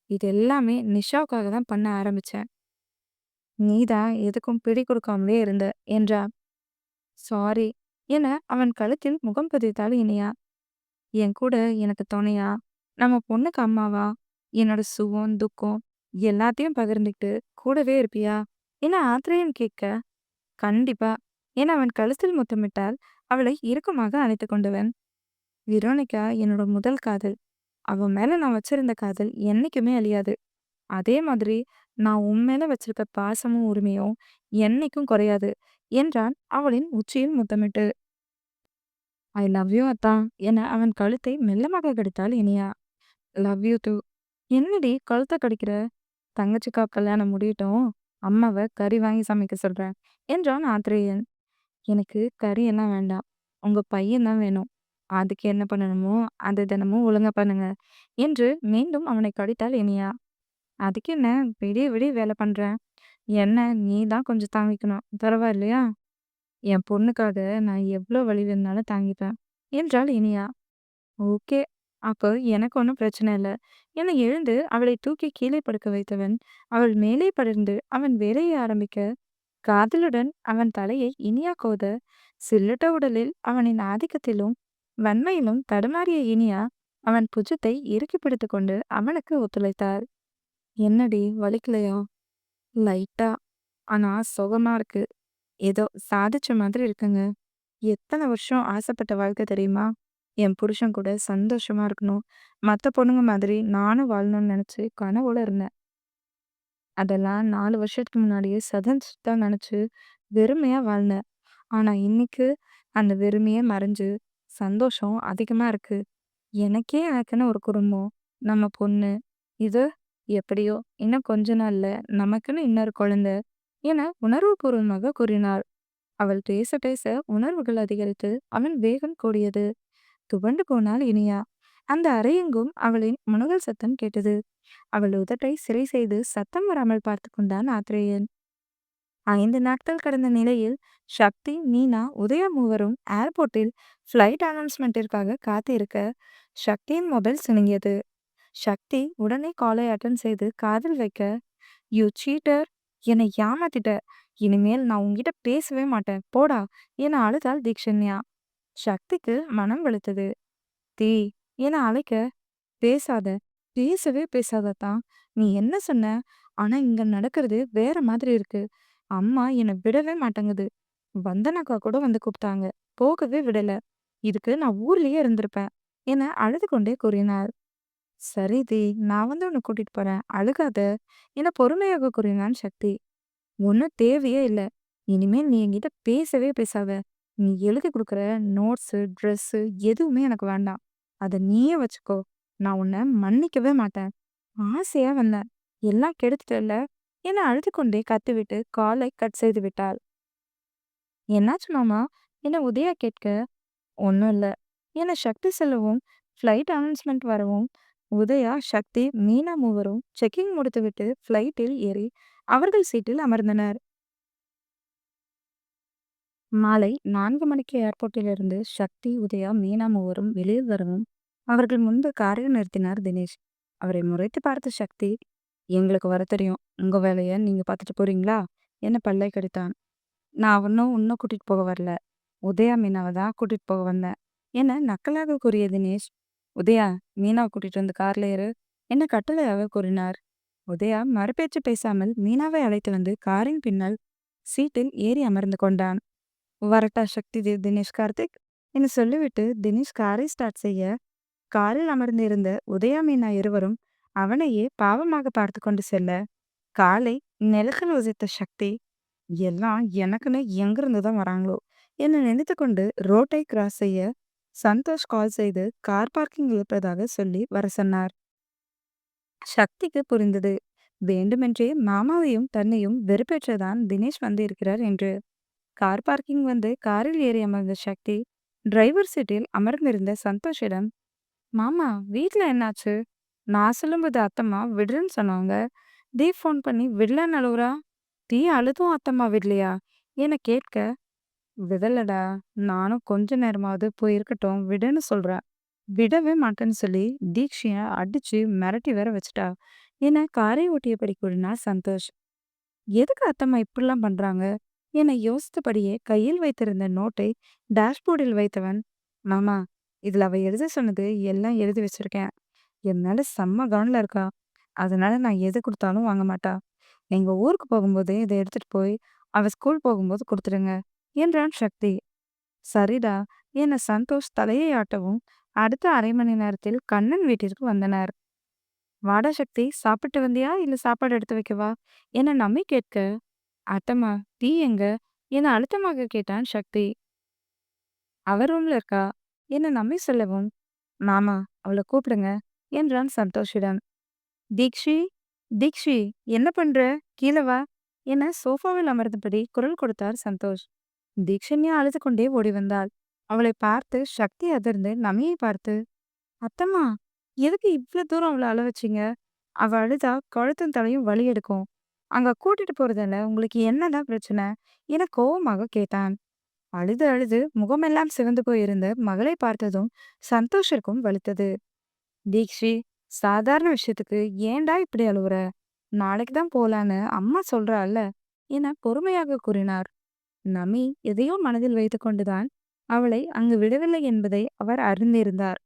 இது எல்லாமே நிஷாவுக்காக தான் பண்ண ஆரம்பிச்சேன். நீ தான் எதுக்கும் பிடி கொடுக்காமலே இருந்த என்றா. சாரி என அவன் கழுத்தில் முகம் பதித்தாள் இனியா. என் கூட எனக்கு துணையா, நம்ம பொண்ணுக்கு அம்மாவா, என்னோட சுகம், துக்கம் எல்லாத்தையும் பகிர்ந்துக்கிட்டு கூடவே இருப்பியா என ஆத்ரேயன் கேட்க, கண்டிப்பா என அவன் கழுத்தில் முத்தமிட்டால் அவளை இறுக்கமாக அணைத்துக் கொண்டவன். வெரோனிகா என்னோட முதல் காதல். அவ மேல நான் வச்சிருந்த காதல் என்னைக்குமே அழியாது. அதே மாதிரி நான் உன் மேல வச்சிருக்க பாசமும் உரிமையும் என்னைக்கும் குறையாது என்றான் அவளின் உச்சியில் முத்தமிட்டு. ஐ லவ் யூ அத்தா என அவன் கழுத்தை மெல்லமாக கடித்தாள் இனியா. Love you too. என்னடி கழுத்த கடிக்கிற? தங்கச்சிக்கா கல்யாணம் முடியட்டும். அம்மாவ கறி வாங்கி சமைக்க சொல்றேன் என்றான் ஆத்ரேயன். எனக்கு கறி எல்லாம் வேண்டாம். உங்க பையன் தான் வேணும். அதுக்கு என்ன பண்ணணுமோ அதை தினமும் ஒழுங்கா பண்ணுங்க என்று மீண்டும் அவனை கடித்தாள் இனியா. அதுக்கு என்ன, விடிய விடிய வேலை பண்றேன். என்ன, நீ தான் கொஞ்சம் தாங்கிக்கணும். பரவாயில்லையா? என் பொண்ணுக்காக நான் எவ்வளோ வலி வேணுனாலும் தாங்கிப்பேன் என்றாள் இனியா. ஓகே. அப்போ எனக்கு ஒன்றும் பிரச்சனை இல்ல. என எழுந்து அவளை தூக்கி கீழே படுக்க வைத்தவன், அவள் மேலே படர்ந்து அவன் வேலையை ஆரம்பிக்க, காதலுடன் அவன் தலையை இனியா கோத, சில்லிட்ட உடலில் அவனின் ஆதிக்கத்திலும் வன்மையிலும் தடுமாறிய இனியா அவன் புஜத்தை இறுக்கி பிடித்துக் கொண்டு அவனுக்கு ஒத்துழைத்தாள். என்னடி வலிக்கலையா? லைட்டா. ஆனா சுகமா இருக்கு. ஏதோ சாதிச்ச மாதிரி இருக்குங்க. எத்தனை வருஷம் ஆசைப்பட்ட வாழ்க்கை தெரியுமா? என் புருஷன் கூட சந்தோஷமா இருக்கணும். மத்த பொண்ணுங்க மாதிரி நானும் வாழணும்னு நினைச்சு கனவோட இருந்தேன். அதெல்லாம் 4 வருஷத்துக்கு முன்னாடியே சதஞ்சிட்டா நினைச்சு வெறுமையா வாழ்ந்தேன். ஆனா இன்னைக்கு அந்த வெறுமையே மறைஞ்சு சந்தோஷம் அதிகமா இருக்கு. எனக்குன்னு ஒரு குடும்பம், நம்ம பொண்ணு. இது எப்படியோ இன்னும் கொஞ்ச நாள்ல நமக்குன்னு இன்னொரு குழந்தை என உணர்வுபூர்வமாக கூறினாள். அவள் பேச பேச உணர்வுகள் அதிகரித்து அவன் வேகம் கூடியது. துவண்டு போனாள் இனியா. அந்த அறையெங்கும் அவளின் முனகல் சத்தம் கேட்டது. அவள் உதட்டை சிறை செய்து சத்தம் வராமல் பார்த்து கொண்டான் ஆத்ரேயன். 5 நாட்கள் கடந்த நிலையில் சக்தி, மீனா, உதயா மூவரும் ஏர்போர்ட்டில் ஃப்ளைட் அனௌன்ஸ்மெண்ட்டிற்காக காத்திருக்க சக்தியின் மொபைல் சினுங்கியது. சக்தி உடனே காலை அட்டன் செய்து காதில் வைக்க, யூ சீட்டர், என்னை ஏமாத்திட்ட. இனிமேல் நான் உன்கிட்ட பேசவே மாட்டேன் போடா என அழுதாள் தீக்ஷண்யா. சக்திக்கு மனம் வெளுத்தது. தீ என அழைக்க, பேசாத, பேசவே பேசாததான். நீ என்ன சொன்ன? ஆனா இங்க நடக்கிறது வேற மாதிரி இருக்கு. அம்மா என்னை விடவே மாட்டேங்குது. வந்தனாக்கா கூட வந்து கூப்பிட்டாங்க. போகவே விடல. இதுக்கு நான் ஊர்லயே இருந்திருப்பேன் என அழுது கொண்டே கூறினார். சரி தி, நான் வந்து உன்னை கூட்டிட்டு போறேன். அழுகாத என பொறுமையாக கூறினான் சக்தி. ஒன்றும் தேவையே இல்ல. இனிமேல் நீ என்கிட்ட பேசவே பேசாத. நீ எழுதி கொடுக்குற நோட்ஸு, ட்ரெஸ்ஸு எதுவுமே எனக்கு வேண்டாம். அத நீயே வச்சுக்கோ. நான் உன்னை மன்னிக்கவே மாட்டேன். ஆசையா வந்தேன். எல்லாம் கெடுத்துட்டல்ல என அழுது கொண்டே கத்திவிட்டு காலை கட் செய்து விட்டாள். என்னாச்சு மாமா என உதயா கேட்க, ஒன்றும் இல்ல என சக்தி சொல்லவும், ஃப்ளைட் அனௌன்ஸ்மெண்ட் வரவும், உதயா, சக்தி, மீனா மூவரும் செக்கிங் முடித்துவிட்டு ஃப்ளைட்டில் ஏறி அவர்கள் சீட்டில் அமர்ந்தனர். மாலை 4 மணிக்கு ஏர்போர்ட்டிலிருந்து சக்தி, உதயா, மீனா மூவரும் வெளியில் வரவும், அவர்கள் முன்பு காரை நிறுத்தினார் தினேஷ். அவரை முறைத்து பார்த்த சக்தி, எங்களுக்கு வர தெரியும். உங்க வேலைய நீங்க பார்த்துட்டு போறீங்களா என பல்லை கடித்தான். நான் ஒன்னும் உன்னை கூட்டிட்டு போக வரல. உதயா, மீனாவை தான் கூட்டிட்டு போக வந்தேன் என நக்கலாக கூறிய தினேஷ், உதயா, மீனாவை கூட்டிட்டு வந்து கார்ல ஏறு என்ன கட்டளையாக கூறினார். உதயா மறுபேச்சு பேசாமல் மீனாவை அழைத்து வந்து காரின் பின்னால் சீட்டில் ஏறி அமர்ந்து கொண்டான். வரட்டா சக்தி தினேஷ் கார்த்திக் என்று சொல்லிவிட்டு தினேஷ் காரை ஸ்டார்ட் செய்ய, காரில் அமர்ந்திருந்த உதயா, மீனா இருவரும் அவனையே பாவமாக பார்த்து கொண்டு செல்ல, காலை நிலத்தில் உதைத்த சக்தி, எல்லாம் எனக்குன்னு எங்கிருந்து தான் வராங்களோ என்ன நினைத்து கொண்டு ரோட்டை கிராஸ் செய்ய சந்தோஷ் கால் செய்து கார் பார்க்கிங் இருப்பதாக சொல்லி வர சொன்னார். சக்திக்கு புரிந்தது. வேண்டுமென்றே மாமாவையும் தன்னையும் வெறுப்பேற்றதான் தினேஷ் வந்து இருக்கிறார் என்று. கார் பார்க்கிங் வந்து காரில் ஏறி அமர்ந்த சக்தி டிரைவர் சீட்டில் அமர்ந்திருந்த சந்தோஷிடம், மாமா வீட்ல என்னாச்சு? நான் சொல்லும்போது அத்தம்மா விடுறேன்னு சொன்னாங்க. தீப் ஃபோன் பண்ணி விடலன்னு அழுவுறா. தீ அழுதும் அத்தம்மா விடலையா என கேட்க, விடலடா, நானும் கொஞ்ச நேரமாவது போய் இருக்கட்டும் விடுன்னு சொல்றேன். விடவே மாட்டேன்னு சொல்லி தீக்ஷிய அடிச்சு மிரட்டி வேற வச்சுட்டா என காரை ஓட்டியபடி கூறினார் சந்தோஷ். எதுக்கு அத்தம்மா இப்படிலாம் பண்றாங்க என யோசித்தபடியே கையில் வைத்திருந்த நோட்டை டேஷ்போர்டில் வைத்தவன், மாமா, இதுல அவ எழுத சொன்னது எல்லாம் எழுதி வச்சிருக்கேன். என் மேல செம்ம கவனில் இருக்கா. அதனால நான் எது கொடுத்தாலும் வாங்க மாட்டா. எங்க ஊருக்கு போகும்போது இதை எடுத்துட்டு போய் அவ ஸ்கூல் போகும்போது கொடுத்துடுங்க என்றான் சக்தி. சரிடா என சந்தோஷ் தலையை ஆட்டவும், அடுத்த அரை மணி நேரத்தில் கண்ணன் வீட்டிற்கு வந்தனர். வாடா சக்தி, சாப்பிட்டு வந்தியா இல்ல சாப்பாடு எடுத்து வைக்கவா என நம்மை கேட்க, அத்தம்மா டீ எங்க என அழுத்தமாக கேட்டான் சக்தி. அவ ரூம்ல இருக்கா. என நம்பி சொல்லவும், மாமா அவள கூப்பிடுங்க என்றான் சந்தோஷிடம். தீக்ஷி, தீக்ஷி என்ன பண்ற? கீழ வா என சோஃபாவில் அமர்ந்தபடி குரல் கொடுத்தார் சந்தோஷ். தீக்ஷண்யா அழுது கொண்டே ஓடி வந்தாள். அவளை பார்த்து சக்தி அதிர்ந்து நமியை பார்த்து, அத்தம்மா எதுக்கு இவ்ளோ தூரம் அவள அழ வச்சீங்க? அவ அழுதா கழுத்தும் தலையும் வலி எடுக்கும். அங்க கூட்டிட்டு போறதால உங்களுக்கு என்னதான் பிரச்சனை? என கோவமாக கேட்டான். அழுது அழுது முகமெல்லாம் சிவந்து போயிருந்த மகளை பார்த்ததும் சந்தோஷிற்கும் வலித்தது. தீக்ஷி, சாதாரண விஷயத்துக்கு ஏன்டா இப்படி அழுவுற? நாளைக்கு தான் போலான்னு அம்மா சொல்றாள்ல என பொறுமையாக கூறினார். நமி எதையோ மனதில் வைத்துக்கொண்டுதான் அவளை அங்கு விடவில்லை என்பதை அவர் அறிந்திருந்தார்.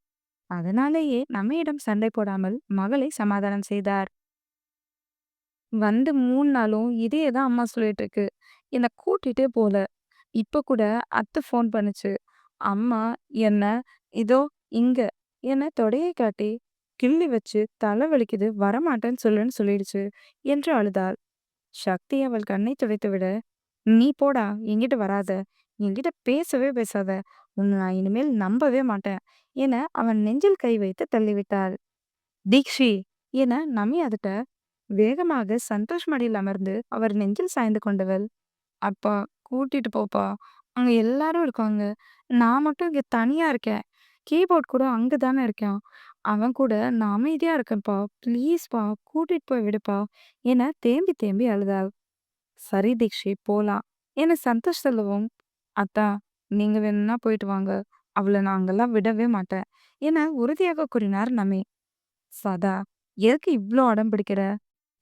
அதனாலேயே நம்மிடம் சண்டை போடாமல் மகளை சமாதானம் செய்தார். வந்து 3 நாளும் இதே தான் அம்மா சொல்லிட்டு இருக்கு. என்ன கூட்டிட்டே போல. இப்ப கூட அத்தை ஃபோன் பண்ணுச்சு. அம்மா என்ன இதோ இங்க என தொடையை காட்டி கிள்ளி வச்சு தலை வலிக்குது வரமாட்டேன்னு சொல்லுன்னு சொல்லிடுச்சு என்று அழுதாள். சக்தி அவள் கண்ணை துடைத்துவிட, நீ போடா என்கிட்ட வராத, என்கிட்ட பேசவே பேசாத, உன்னை நான் இனிமேல் நம்பவே மாட்டேன் என அவன் நெஞ்சில் கை வைத்து தள்ளிவிட்டாள். தீக்ஷி என நமி அதட்ட வேகமாக சந்தோஷ் மடியில் அமர்ந்து அவர் நெஞ்சில் சாய்ந்து கொண்டவள், அப்பா கூட்டிட்டு போப்பா, அங்க எல்லாரும் இருக்காங்க, நான் மட்டும் இங்க தனியா இருக்கேன், கீபோர்ட் கூட அங்க தானே இருக்கான், அவன் கூட நான் அமைதியா இருக்கேன்ப்பா, ப்ளீஸ்ப்பா கூட்டிட்டு போய் விடுப்பா என தேம்பி தேம்பி அழுதாள். சரி தீக்ஷி போலாம் என சந்தோஷ் சொல்லவும், அத்தா நீங்க வேணும்னா போயிட்டு வாங்க, அவளை நான் அங்கெல்லாம் விடவே மாட்டேன் என உறுதியாக கூறினார் நமி. சதா எதுக்கு இவ்ளோ அடம் பிடிக்கிற?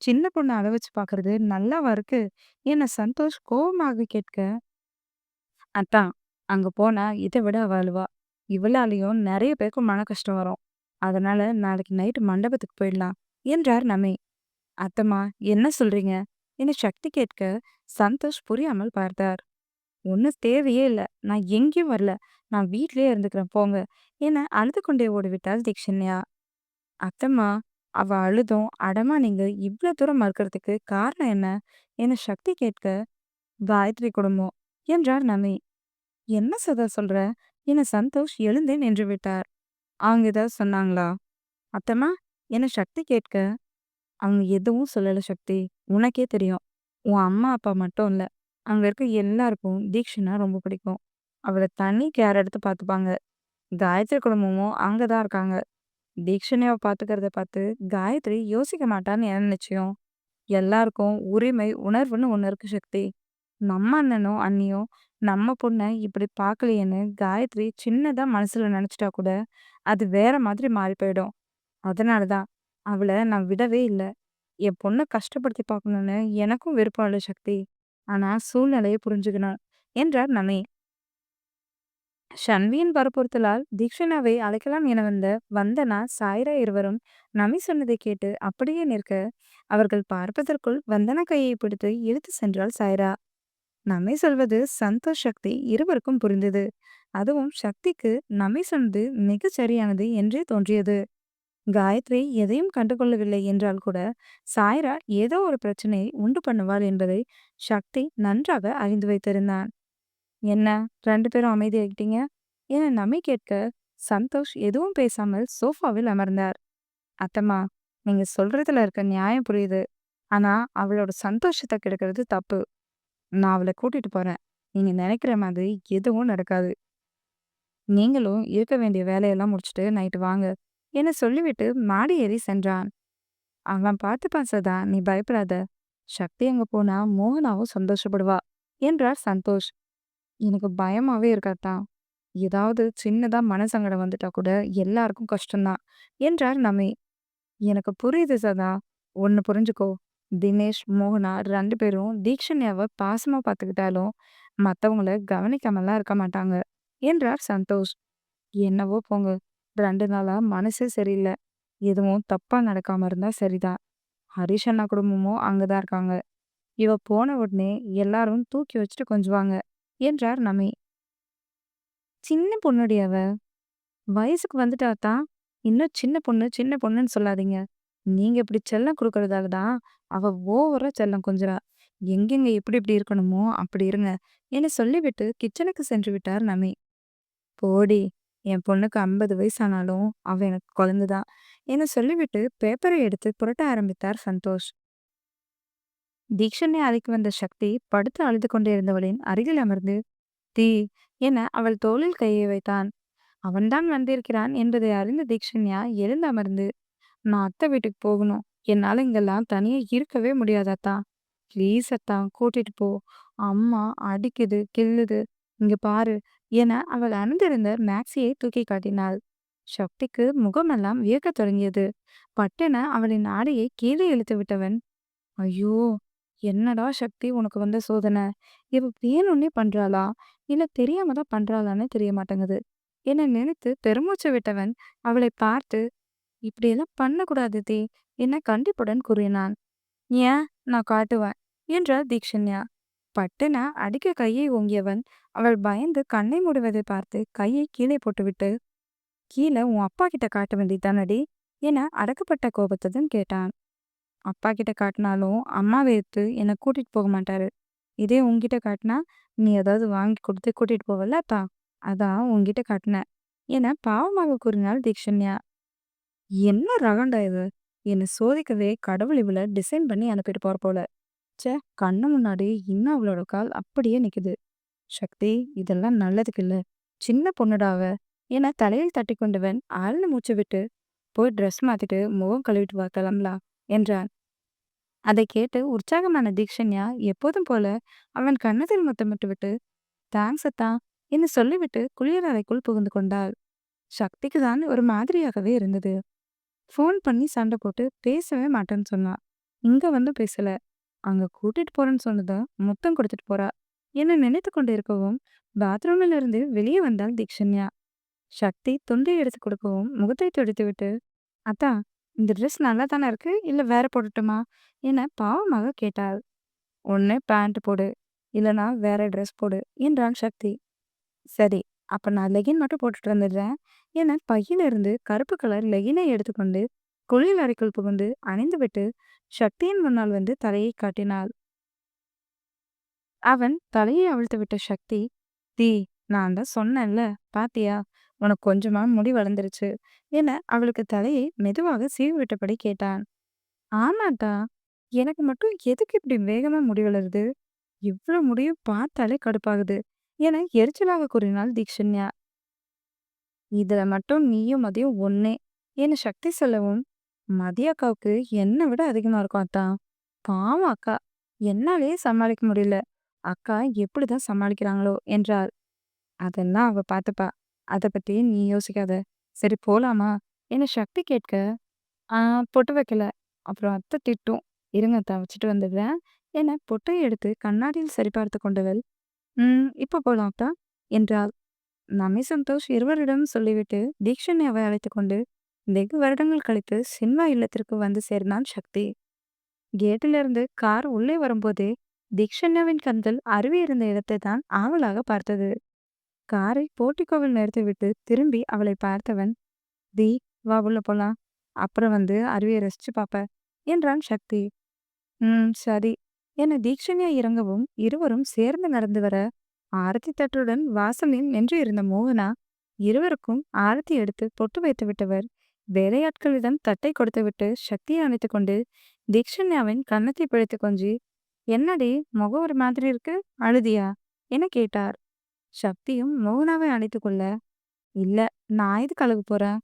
சின்ன பொண்ணு அழ வச்சு பாக்குறது நல்லாவா இருக்கு என சந்தோஷ் கோபமாக கேட்க, அத்தான் அங்க போனா இதை விட அவ அழுவா, இவளாலையும் நிறைய பேருக்கு மன கஷ்டம் வரும், அதனால நாளைக்கு நைட்டு மண்டபத்துக்கு போயிடலாம் என்றார் நமி. அத்தம்மா என்ன சொல்றீங்க என சக்தி கேட்க சந்தோஷ் புரியாமல் பார்த்தார். ஒன்னும் தேவையே இல்ல, நான் எங்கேயும் வரல, நான் வீட்லயே இருந்துக்கிறேன் போங்க என அழுது கொண்டே ஓடிவிட்டாள் தீக்ஷன்யா. அத்தம்மா அவ அழுதும் அடமா நீங்க இவ்ளோ தூரம் மறுக்கிறதுக்கு காரணம் என்ன என சக்தி கேட்க, காயத்ரி குடும்பம் என்றார் நமி. என்ன சதா சொல்ற என சந்தோஷ் எழுந்தே நின்று விட்டார். அவங்க ஏதாவது சொன்னாங்களா அத்தம்மா என சக்தி கேட்க, அவங்க எதுவும் சொல்லல சக்தி, உனக்கே தெரியும், உன் அம்மா அப்பா மட்டும் இல்ல, அங்க இருக்க எல்லாருக்கும் தீக்ஷனா ரொம்ப பிடிக்கும், அவளை தனி கேர் எடுத்து பார்த்துப்பாங்க, காயத்ரி குடும்பமும் அங்கதான் இருக்காங்க, தீக்ஷணியாவை பாத்துக்கிறத பார்த்து காயத்ரி யோசிக்க மாட்டான்னு என்ன நிச்சயம்? எல்லாருக்கும் உரிமை உணர்வுன்னு ஒண்ணு இருக்கு சக்தி. நம்ம அண்ணனும் அண்ணியும் நம்ம பொண்ண இப்படி பார்க்கலையேன்னு காயத்ரி சின்னதா மனசுல நினைச்சிட்டா கூட அது வேற மாதிரி மாறி போயிடும். அதனாலதான் அவளை நான் விடவே இல்லை. என் பொண்ணை கஷ்டப்படுத்தி பார்க்கணும்னு எனக்கும் விருப்பம் இல்லை சக்தி. ஆனா சூழ்நிலையை புரிஞ்சுக்கணும் என்றார் நமே. ஷன்வியின் வற்புறுத்தலால் தீக்ஷனாவை அழைக்கலாம் என வந்த வந்தனா சாய்ரா இருவரும் நமி சொன்னதை கேட்டு அப்படியே நிற்க, அவர்கள் பார்ப்பதற்குள் வந்தனா கையை பிடித்து இழுத்து சென்றாள் சாய்ரா. நமை சொல்வது சந்தோஷ் சக்தி இருவருக்கும் புரிந்தது. அதுவும் சக்திக்கு நமை சொன்னது மிகச் சரியானது என்றே தோன்றியது. காயத்ரி எதையும் கண்டுகொள்ளவில்லை என்றால் கூட சாய்ரா ஏதோ ஒரு பிரச்சனையை உண்டு பண்ணுவாள் என்பதை சக்தி நன்றாக அறிந்து வைத்திருந்தான். என்ன 2 பேரும் அமைதியாகிட்டீங்க என நம்பி கேட்க சந்தோஷ் எதுவும் பேசாமல் சோஃபாவில் அமர்ந்தார். அத்தம்மா நீங்க சொல்றதுல இருக்க நியாயம் புரியுது. ஆனா அவளோட சந்தோஷத்தை கெடுக்கிறது தப்பு. நான் அவளை கூட்டிட்டு போறேன். நீங்க நினைக்கிற மாதிரி எதுவும் நடக்காது. நீங்களும் இருக்க வேண்டிய வேலையெல்லாம் முடிச்சுட்டு நைட்டு வாங்க என சொல்லிவிட்டு மாடி ஏறி சென்றான். அவன் பார்த்துப்பான் சதா, நீ பயப்படாத. சக்தி அங்க போனா மோகனாவும் சந்தோஷப்படுவா என்றார் சந்தோஷ். எனக்கு பயமாவே இருக்காதான். ஏதாவது சின்னதா மனசங்கடம் வந்துட்டா கூட எல்லாருக்கும் கஷ்டம்தான் என்றார் நமி. எனக்கு புரியுது சதா. ஒன்னு புரிஞ்சுக்கோ. தினேஷ், மோகனா 2 பேரும் தீக்ஷண்யாவை பாசமா பார்த்துக்கிட்டாலும் மத்தவங்கள கவனிக்காமலாம் இருக்க மாட்டாங்க என்றார் சந்தோஷ். என்னவோ போங்க. 2 நாளா மனசே சரியில்லை. எதுவும் தப்பா நடக்காம இருந்தா சரிதான். ஹரிஷ் அண்ணா குடும்பமும் அங்கதான் இருக்காங்க. இவ போன உடனே எல்லாரும் தூக்கி வச்சுட்டு கொஞ்சுவாங்க என்றார் நமி. சின்ன பொண்ணுடி அவ. வயசுக்கு வந்துட்டா தான். இன்னும் சின்ன பொண்ணு, சின்ன பொண்ணுன்னு சொல்லாதீங்க. நீங்க இப்படி செல்லம் குடுக்கறதால தான் அவ ஓவரா செல்லம் கொஞ்சுறா. எங்கெங்க எப்படி எப்படி இருக்கணுமோ அப்படி இருங்க என சொல்லிவிட்டு கிச்சனுக்கு சென்று விட்டார் நமி. போடி என் பொண்ணுக்கு 50 வயசானாலும் அவ எனக்கு குழந்தை தான். என சொல்லிவிட்டு பேப்பரை எடுத்து புரட்ட ஆரம்பித்தார் சந்தோஷ். தீக்ஷனை அழைக்க வந்த சக்தி படுத்து அழுது கொண்டிருந்தவளின் அருகில் அமர்ந்து, "தீ" என அவள் தோளில் கையை வைத்தான். அவன்தான் வந்திருக்கிறான் என்பதை அறிந்த தீக்ஷண்யா எழுந்து அமர்ந்து, "நான் அத்தை வீட்டுக்கு போகணும். என்னால இங்கெல்லாம் தனியா இருக்கவே முடியாது அத்தா. ப்ளீஸ் அத்தா கூட்டிட்டு போ. அம்மா அடிக்குது, கிள்ளுது. இங்க பாரு" என அவள் அணிந்திருந்த மேக்ஸியை தூக்கி காட்டினாள். சக்திக்கு முகமெல்லாம் வியக்கத் தொடங்கியது. பட்டென அவளின் ஆடையை கீழே இழுத்து விட்டவன், ஐயோ! என்னடா சக்தி உனக்கு வந்த சோதனை? இவ வேணும்னே பண்றாளா? இல்ல தெரியாம தான் பண்றாளான்னு தெரிய மாட்டேங்குது. என நினைத்து பெருமூச்சு விட்டவன் அவளை பார்த்து, இப்படியெல்லாம் பண்ணக்கூடாது தே என கண்டிப்புடன் கூறினான். ஏன்? நான் காட்டுவேன் என்றாள் தீக்ஷண்யா. பட்டென அடிக்க கையை ஓங்கியவன் அவள் பயந்து கண்ணை மூடுவதை பார்த்து கையை கீழே போட்டுவிட்டு, கீழே உன் அப்பா கிட்ட காட்ட வேண்டியதானடி என அடக்கப்பட்ட கோபத்துடன் கேட்டான். அப்பா கிட்ட காட்டினாலும் அம்மாவை எடுத்து என்னை கூட்டிட்டு போக மாட்டாரு. இதே உன்கிட்ட காட்டினா நீ ஏதாவது வாங்கி கொடுத்து கூட்டிட்டு போவல்ல அத்தா. அதான் உன்கிட்ட காட்டினேன் என பாவமாக கூறினாள் தீக்ஷண்யா. என்ன ரகண்டா இது? என்னை சோதிக்கவே கடவுள் இவள டிசைன் பண்ணி அனுப்பிட்டு போற போல. ச்சே, கண்ணு முன்னாடி இன்னும் அவளோட கால் அப்படியே நிக்குது. சக்தி, இதெல்லாம் நல்லதுக்கு இல்ல. சின்ன பொண்ணுடா அவ என தலையில் தட்டி கொண்டவன் ஆழ்ந்த மூச்சு விட்டு, போய் ட்ரெஸ் மாத்திட்டு முகம் கழுவிட்டு வா கிளம்பலாம் என்றான். அதை கேட்டு உற்சாகமான தீக்ஷண்யா எப்போதும் போல அவன் கன்னத்தில் முத்தமிட்டு விட்டு, தேங்க்ஸ் அத்தா என்று சொல்லிவிட்டு குளியலறைக்குள் புகுந்து கொண்டாள். சக்திக்கு தான் ஒரு மாதிரியாகவே இருந்தது. ஃபோன் பண்ணி சண்டை போட்டு பேசவே மாட்டேன்னு சொன்னா. இங்க வந்து பேசல. அங்க கூட்டிட்டு போறேன்னு சொன்னதா முத்தம் கொடுத்துட்டு போறா. என்ன நினைத்து கொண்டு இருக்கவும் பாத்ரூமில் இருந்து வெளியே வந்தாள் தீக்ஷண்யா. சக்தி துண்டை எடுத்து கொடுக்கவும் முகத்தை துடைத்து விட்டு, அத்தா இந்த ட்ரெஸ் நல்லா தானே இருக்கு இல்ல வேற போடட்டுமா என பாவமாக கேட்டாள். ஒண்ணு பேண்ட் போடு, இல்லனா வேற ட்ரெஸ் போடு என்றான் சக்தி. சரி, அப்ப நான் லெகின் மட்டும் போட்டுட்டு வந்துடுறேன் என பையிலிருந்து கருப்பு கலர் லெகினை எடுத்துக்கொண்டு குளியல் அறைக்குள் புகுந்து அணிந்துவிட்டு சக்தியின் முன்னால் வந்து தலையை காட்டினாள். அவன் தலையை அவிழ்த்து விட்ட சக்தி, "தீ, நான் தான் சொன்னேன்ல, பாத்தியா? உனக்கு கொஞ்சமா முடி வளர்ந்துருச்சு" என அவளுக்கு தலையை மெதுவாக சீவி விட்டபடி கேட்டான். ஆமாட்டா, எனக்கு மட்டும் எதுக்கு இப்படி வேகமா முடி வளருது? இவ்ளோ முடியும் பார்த்தாலே கடுப்பாகுது என எரிச்சலாக கூறினாள் தீக்ஷண்யா. இதுல மட்டும் நீயும் மதியம் ஒன்னே என சக்தி சொல்லவும், மதிய அக்காவுக்கு என்னை விட அதிகமா இருக்கும் அத்தா. பாவம் அக்கா, என்னாலேயே சமாளிக்க முடியல. அக்கா எப்படிதான் சமாளிக்கிறாங்களோ என்றாள். அதெல்லாம் அவ பார்த்துப்பா. அத பத்தி நீ யோசிக்காத. சரி போலாமா என சக்தி கேட்க, ஆ பொட்டு வைக்கல. அப்புறம் அத்தை திட்டும். இருங்க அத்தா வச்சுட்டு வந்துடுறேன் என பொட்டை எடுத்து கண்ணாடியில் சரிபார்த்து கொண்டவள், இப்ப போலாம் அத்தா என்றாள். நம்மை சந்தோஷ் இருவரிடம் சொல்லிவிட்டு தீக்ஷண்யாவை அழைத்துக் கொண்டு வெகு வருடங்கள் கழித்து சின்மா இல்லத்திற்கு வந்து சேர்ந்தான் சக்தி. கேட்டிலிருந்து கார் உள்ளே வரும்போதே தீக்ஷண்யாவின் கண்கள் அருவி இருந்த இடத்தை தான் ஆவலாக பார்த்தது. காரை போர்ட்டிகோவில் நிறுத்திவிட்டு திரும்பி அவளை பார்த்தவன், தி வா உள்ள போலாம். அப்புறம் வந்து அருவியை ரசிச்சு பாப்ப என்றான் சக்தி. சரி என தீக்ஷண்யா இறங்கவும் இருவரும் சேர்ந்து நடந்து வர ஆரத்தி தட்டுடன் வாசலில் நின்று இருந்த மோகனா இருவருக்கும் ஆரத்தி எடுத்து பொட்டு வைத்து விட்டவர் வேலையாட்களிடம் தட்டை கொடுத்துவிட்டு சக்தியை அணைத்து கொண்டு தீக்ஷண்யாவின் கன்னத்தை பிழைத்து கொஞ்சி, என்னடி முகம் ஒரு மாதிரி இருக்கு, அழுதியா என கேட்டார். சக்தியும் மோகனாவை அணைத்து கொள்ள, இல்ல, நான் எதுக்கு அழுக போறேன்,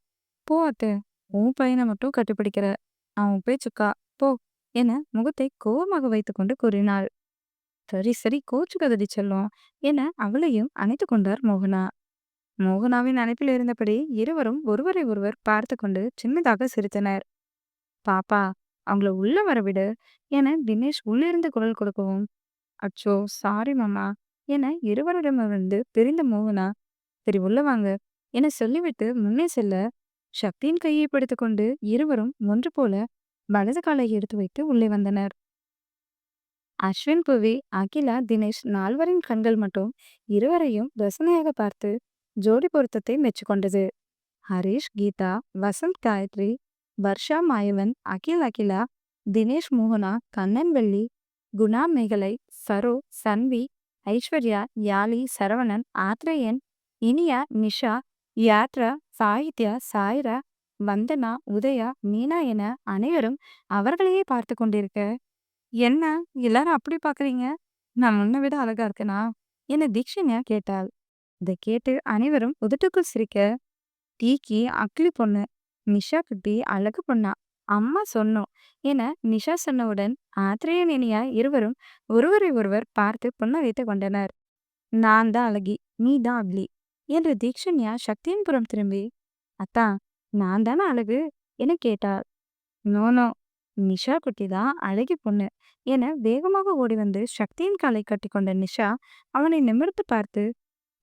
போ அத்தை, உன் பையனை மட்டும் கட்டிப்பிடிக்கிற, அவன் பேச்சுக்கா போ என முகத்தை கோபமாக வைத்துக்கொண்டு கூறினாள். சரி சரி கோச்சுக்காதடி செல்லம் என அவளையும் அணைத்து கொண்டார் மோகனா. மோகனாவின் அணைப்பில் இருந்தபடி இருவரும் ஒருவரை ஒருவர் பார்த்து கொண்டு சின்னதாக சிரித்தனர். பாப்பா, அவங்கள உள்ள வரவிடு என தினேஷ் உள்ளிருந்து குரல் கொடுக்கவும், அச்சோ சாரி மாமா என இருவரிடமிருந்து பிரிந்த மோகனா, சரி உள்ள வாங்க என சொல்லிவிட்டு முன்னே செல்ல, சக்தியின் கையை பிடித்துக்கொண்டு இருவரும் ஒன்று போல வலது காலை எடுத்து வைத்து உள்ளே வந்தனர். அஸ்வின், புவி, அகிலா, தினேஷ் நால்வரின் கண்கள் மட்டும் இருவரையும் ரசனையாக பார்த்து ஜோடி பொருத்தத்தை மெச்சுக்கொண்டது. ஹரிஷ், கீதா, வசந்த், காயத்ரி, வர்ஷா, மாயவன், அகிலா, தினேஷ், மோகனா, கண்ணன், வெள்ளி, குணா, மேகலை, சரோ, சன்வி, ஐஸ்வர்யா, யாழி, சரவணன், ஆத்ரேயன், இனியா, நிஷா, யாத்ரா, சாகித்யா, சாய்ரா, வந்தனா, உதயா, மீனா என அனைவரும் அவர்களையே பார்த்து கொண்டிருக்க, என்ன எல்லாரும் அப்படி பாக்குறீங்க? நான் முன்ன விட அழகா இருக்கேனா? என தீக்ஷண்யா கேட்டாள். இதை கேட்டு அனைவரும் உதட்டுக்குள் சிரிக்க, டீக்கி அக்லி பொண்ணு, நிஷா குட்டி அழகு பொண்ணா, அம்மா சொன்னோம் என நிஷா சொன்னவுடன் ஆத்ரேயன் இனியா இருவரும் ஒருவரை ஒருவர் பார்த்து புன்னகைத்து கொண்டனர். நான் தான் அழகி, நீ தான் அக்லி என்று தீக்ஷண்யா சக்தியின் புறம் திரும்பி, அத்தா, நான் தானே அழகு என கேட்டாள். நோ நோ, நிஷா குட்டி தான் அழகி பொண்ணு என வேகமாக ஓடி வந்து சக்தியின் காலை கட்டிக்கொண்ட நிஷா அவனை நிமிர்ந்து பார்த்து,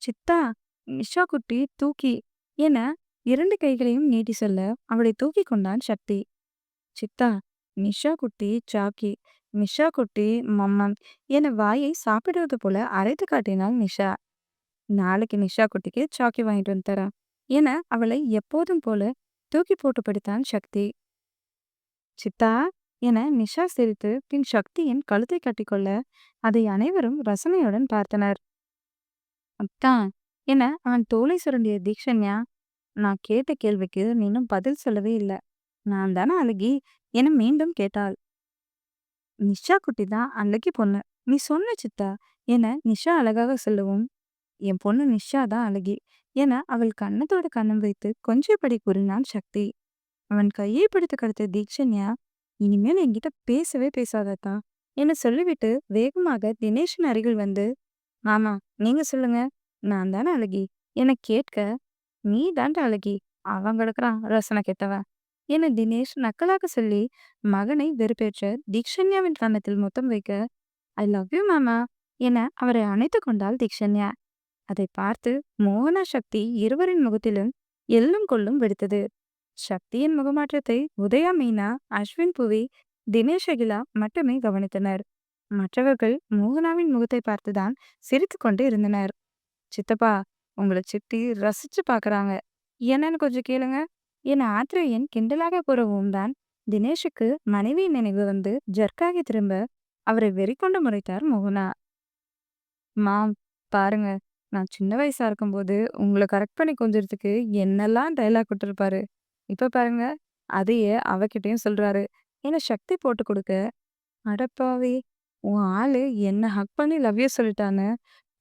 சித்தா, நிஷா குட்டி தூக்கி என இரண்டு கைகளையும் நீட்டி சொல்ல அவளை தூக்கி கொண்டான் சக்தி. சித்தா, நிஷா குட்டி சாக்கி, நிஷா குட்டி மம்மம் என வாயை சாப்பிடுவது போல அரைத்து காட்டினாள் நிஷா. நாளைக்கு நிஷா குட்டிக்கு சாக்கி வாங்கிட்டு வந்து தரேன் என அவளை எப்போதும் போல தூக்கி போட்டு படித்தான் சக்தி. சித்தா என நிஷா சிரித்து பின் சக்தியின் கழுத்தை கட்டிக்கொள்ள அதை அனைவரும் ரசனையுடன் பார்த்தனர். அத்தான் என அவன் தோலை சுரண்டிய தீக்ஷண்யா, நான் கேட்ட கேள்விக்கு நீனும் பதில் சொல்லவே இல்லை. நான் தானே அழகி என மீண்டும் கேட்டாள். நிஷா குட்டி தான் அழகி பொண்ணு, நீ சொன்ன சித்தா என நிஷா அழகாக சொல்லவும், என் பொண்ணு நிஷா தான் அழகி என அவள் கன்னத்தோட கண்ணம் வைத்து கொஞ்சியபடி கூறினான் சக்தி. அவன் கையை பிடித்து கடத்த தீக்ஷண்யா, இனிமேல் என்கிட்ட பேசவே பேசாதத்தா என சொல்லிவிட்டு வேகமாக தினேஷின் அருகில் வந்து, மாமா, நீங்க சொல்லுங்க, நான் தானே அழகி என கேட்க, நீ தான்டா அழகி, அவன் கிடக்குறான் ரசனை கெட்டவன் என தினேஷ் நக்கலாக சொல்லி மகனை வெறுப்பேற்ற தீக்ஷண்யாவின் கன்னத்தில் முத்தம் வைக்க, ஐ லவ் யூ மாமா என அவரை அணைத்து கொண்டாள் தீக்ஷண்யா. அதை பார்த்து மோகனா சக்தி இருவரின் முகத்திலும் எள்ளும் கொள்ளும் வெடித்தது. சக்தியின் முகமாற்றத்தை உதயா, மீனா, அஸ்வின், புவி, தினேஷ், அகிலா மட்டுமே கவனித்தனர். மற்றவர்கள் மோகனாவின் முகத்தை பார்த்துதான் சிரித்து கொண்டு இருந்தனர். சித்தப்பா, உங்களை சித்தி ரசிச்சு பாக்குறாங்க, என்னன்னு கொஞ்சம் கேளுங்க என ஆத்ரேயன் கிண்டலாக கூறவும் தான் தினேஷுக்கு மனைவியின் நினைவு வந்து ஜர்க்காகி திரும்ப அவரை வெறிக்கொண்டு முறைத்தார் மோகனா. மாம், பாருங்க, நான் சின்ன வயசா இருக்கும்போது உங்களை கரெக்ட் பண்ணி கொஞ்சறதுக்கு என்னெல்லாம் டைலாக் விட்டுருப்பாரு. இப்ப பாருங்க, அதையே அவகிட்டயும் சொல்றாரு என சக்தி போட்டு கொடுக்க, அடப்பாவி, உன் ஆளு என்ன ஹக் பண்ணி லவ் யூ சொல்லிட்டான்னு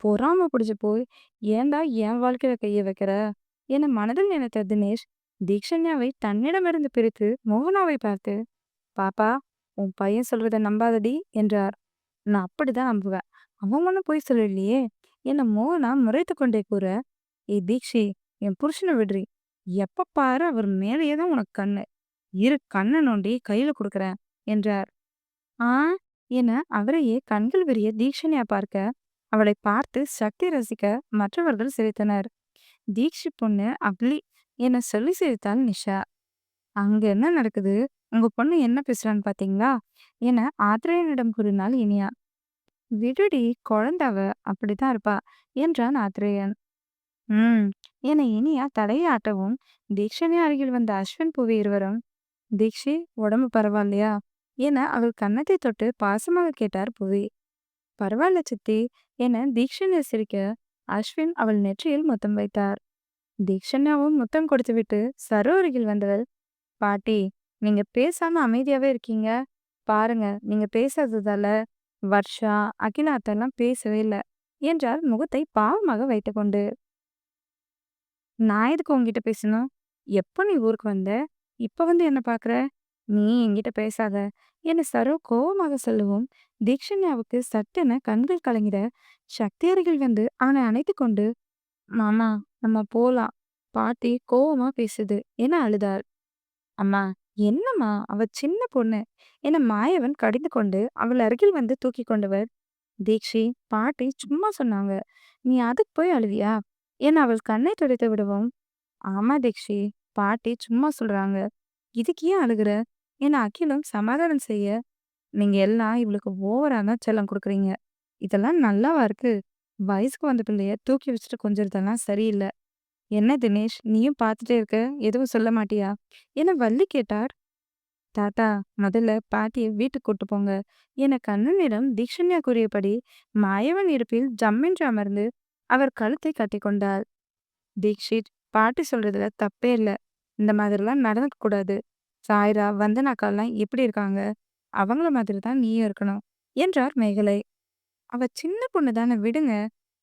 பொறாம பிடிச்சு போய் ஏன்டா என் வாழ்க்கையில கைய வைக்கிற என மனதில் நினைத்த தினேஷ் தீக்ஷண்யாவை தன்னிடமிருந்து பிரித்து மோகனாவை பார்த்து, பாப்பா, உன் பையன் சொல்றத நம்பாதடி என்றார். நான் அப்படிதான் நம்புவேன், அவன் ஒன்னும் போய் சொல்லலையே என மோகனா முறைத்து கொண்டே கூற, ஏய் தீக்ஷி, என் புருஷனை விடுறி, எப்ப பாரு அவர் மேலேயே தான் உனக்கு கண்ணு, இரு கண்ணை நோண்டி கையில கொடுக்குறேன் என்றார். ஆ என அவரையே கண்கள் விரிய தீக்ஷண்யா பார்க்க, அவளை பார்த்து சக்தி ரசிக்க மற்றவர்கள் சிரித்தனர். தீக்ஷி பொண்ணு அக்லி என சொல்லி சிரித்தாள் நிஷா. அங்க என்ன நடக்குது, உங்க பொண்ணு என்ன பேசுறான்னு பாத்தீங்களா என ஆத்ரேயனிடம் கூறினாள் இனியா. விடுடி, குழந்தவ அப்படித்தான் இருப்பா என்றான் ஆத்ரேயன். ம் என இனியா தலையாட்டவும் தீக்ஷனே அருகில் வந்த அஸ்வின், புவி இருவரும், தீக்ஷி, உடம்பு பரவாயில்லையா என அவள் கன்னத்தை தொட்டு பாசமாக கேட்டார் புவி. பரவாயில்ல சித்தி என தீக்ஷண்யா சிரிக்க அஸ்வின் அவள் நெற்றியில் முத்தம் வைத்தார். தீக்ஷண்யாவும் முத்தம் கொடுத்துவிட்டு சரு அருகில் வந்தவள், பாட்டி, நீங்க பேசாம அமைதியாவே இருக்கீங்க, பாருங்க, நீங்க பேசாததால வர்ஷா, அகிலா அத்தெல்லாம் பேசவே இல்லை என்றார் முகத்தை பாவமாக வைத்துக்கொண்டு. நான் எதுக்கு உன்கிட்ட பேசணும், எப்போ நீ ஊருக்கு வந்த, இப்ப வந்து என்ன பாக்குற, நீ என்கிட்ட பேசாத என சரோ கோபமாக சொல்லவும் தீக்ஷண்யாவுக்கு சட்டென கண்கள் கலங்கிட சக்தி அருகில் வந்து அவனை அணைத்து கொண்டு, மாமா, நம்ம போலாம், பாட்டி கோவமா பேசுது என அழுதாள். அம்மா, என்னம்மா, அவ சின்ன பொண்ணு என மாயவன் கடிந்து கொண்டு அவள் அருகில் வந்து தூக்கி கொண்டவர், தீக்ஷி, பாட்டி சும்மா சொன்னாங்க, நீ அதுக்கு போய் அழுவியா என அவள் கண்ணை துடைத்து விடவும், ஆமா தீக்ஷி, பாட்டி சும்மா சொல்றாங்க, இதுக்கு ஏன் அழுகுற என அகிலும் சமாதானம் செய்ய, நீங்க எல்லாம் இவளுக்கு ஓவரா தான் செல்லம் கொடுக்குறீங்க, இதெல்லாம் நல்லாவா இருக்கு, வயசுக்கு வந்த பிள்ளைய தூக்கி வச்சுட்டு கொஞ்சறதெல்லாம் சரியில்லை. என்ன தினேஷ், நீயும் பார்த்துட்டே இருக்க, எதுவும் சொல்ல மாட்டியா என வள்ளி கேட்டார். தாத்தா, முதல்ல பாட்டியை வீட்டுக்கு கூட்டு போங்க என கண்ணனிடம் தீக்ஷண்யா கூறியபடி மாயவன் இருப்பில் ஜம்மென்று அமர்ந்து அவர் கழுத்தை கட்டிக்கொண்டாள். தீக்ஷித், பாட்டி சொல்றதுல தப்பே இல்ல. இந்த மாதிரிலாம் நடந்துக்க கூடாது. சாய்ரா, வந்தனாக்காலாம் எப்படி இருக்காங்க? அவங்கள மாதிரி தான் நீயும் இருக்கணும்." என்றார் மேகலை. "அவ சின்ன பொண்ணு தானே விடுங்க.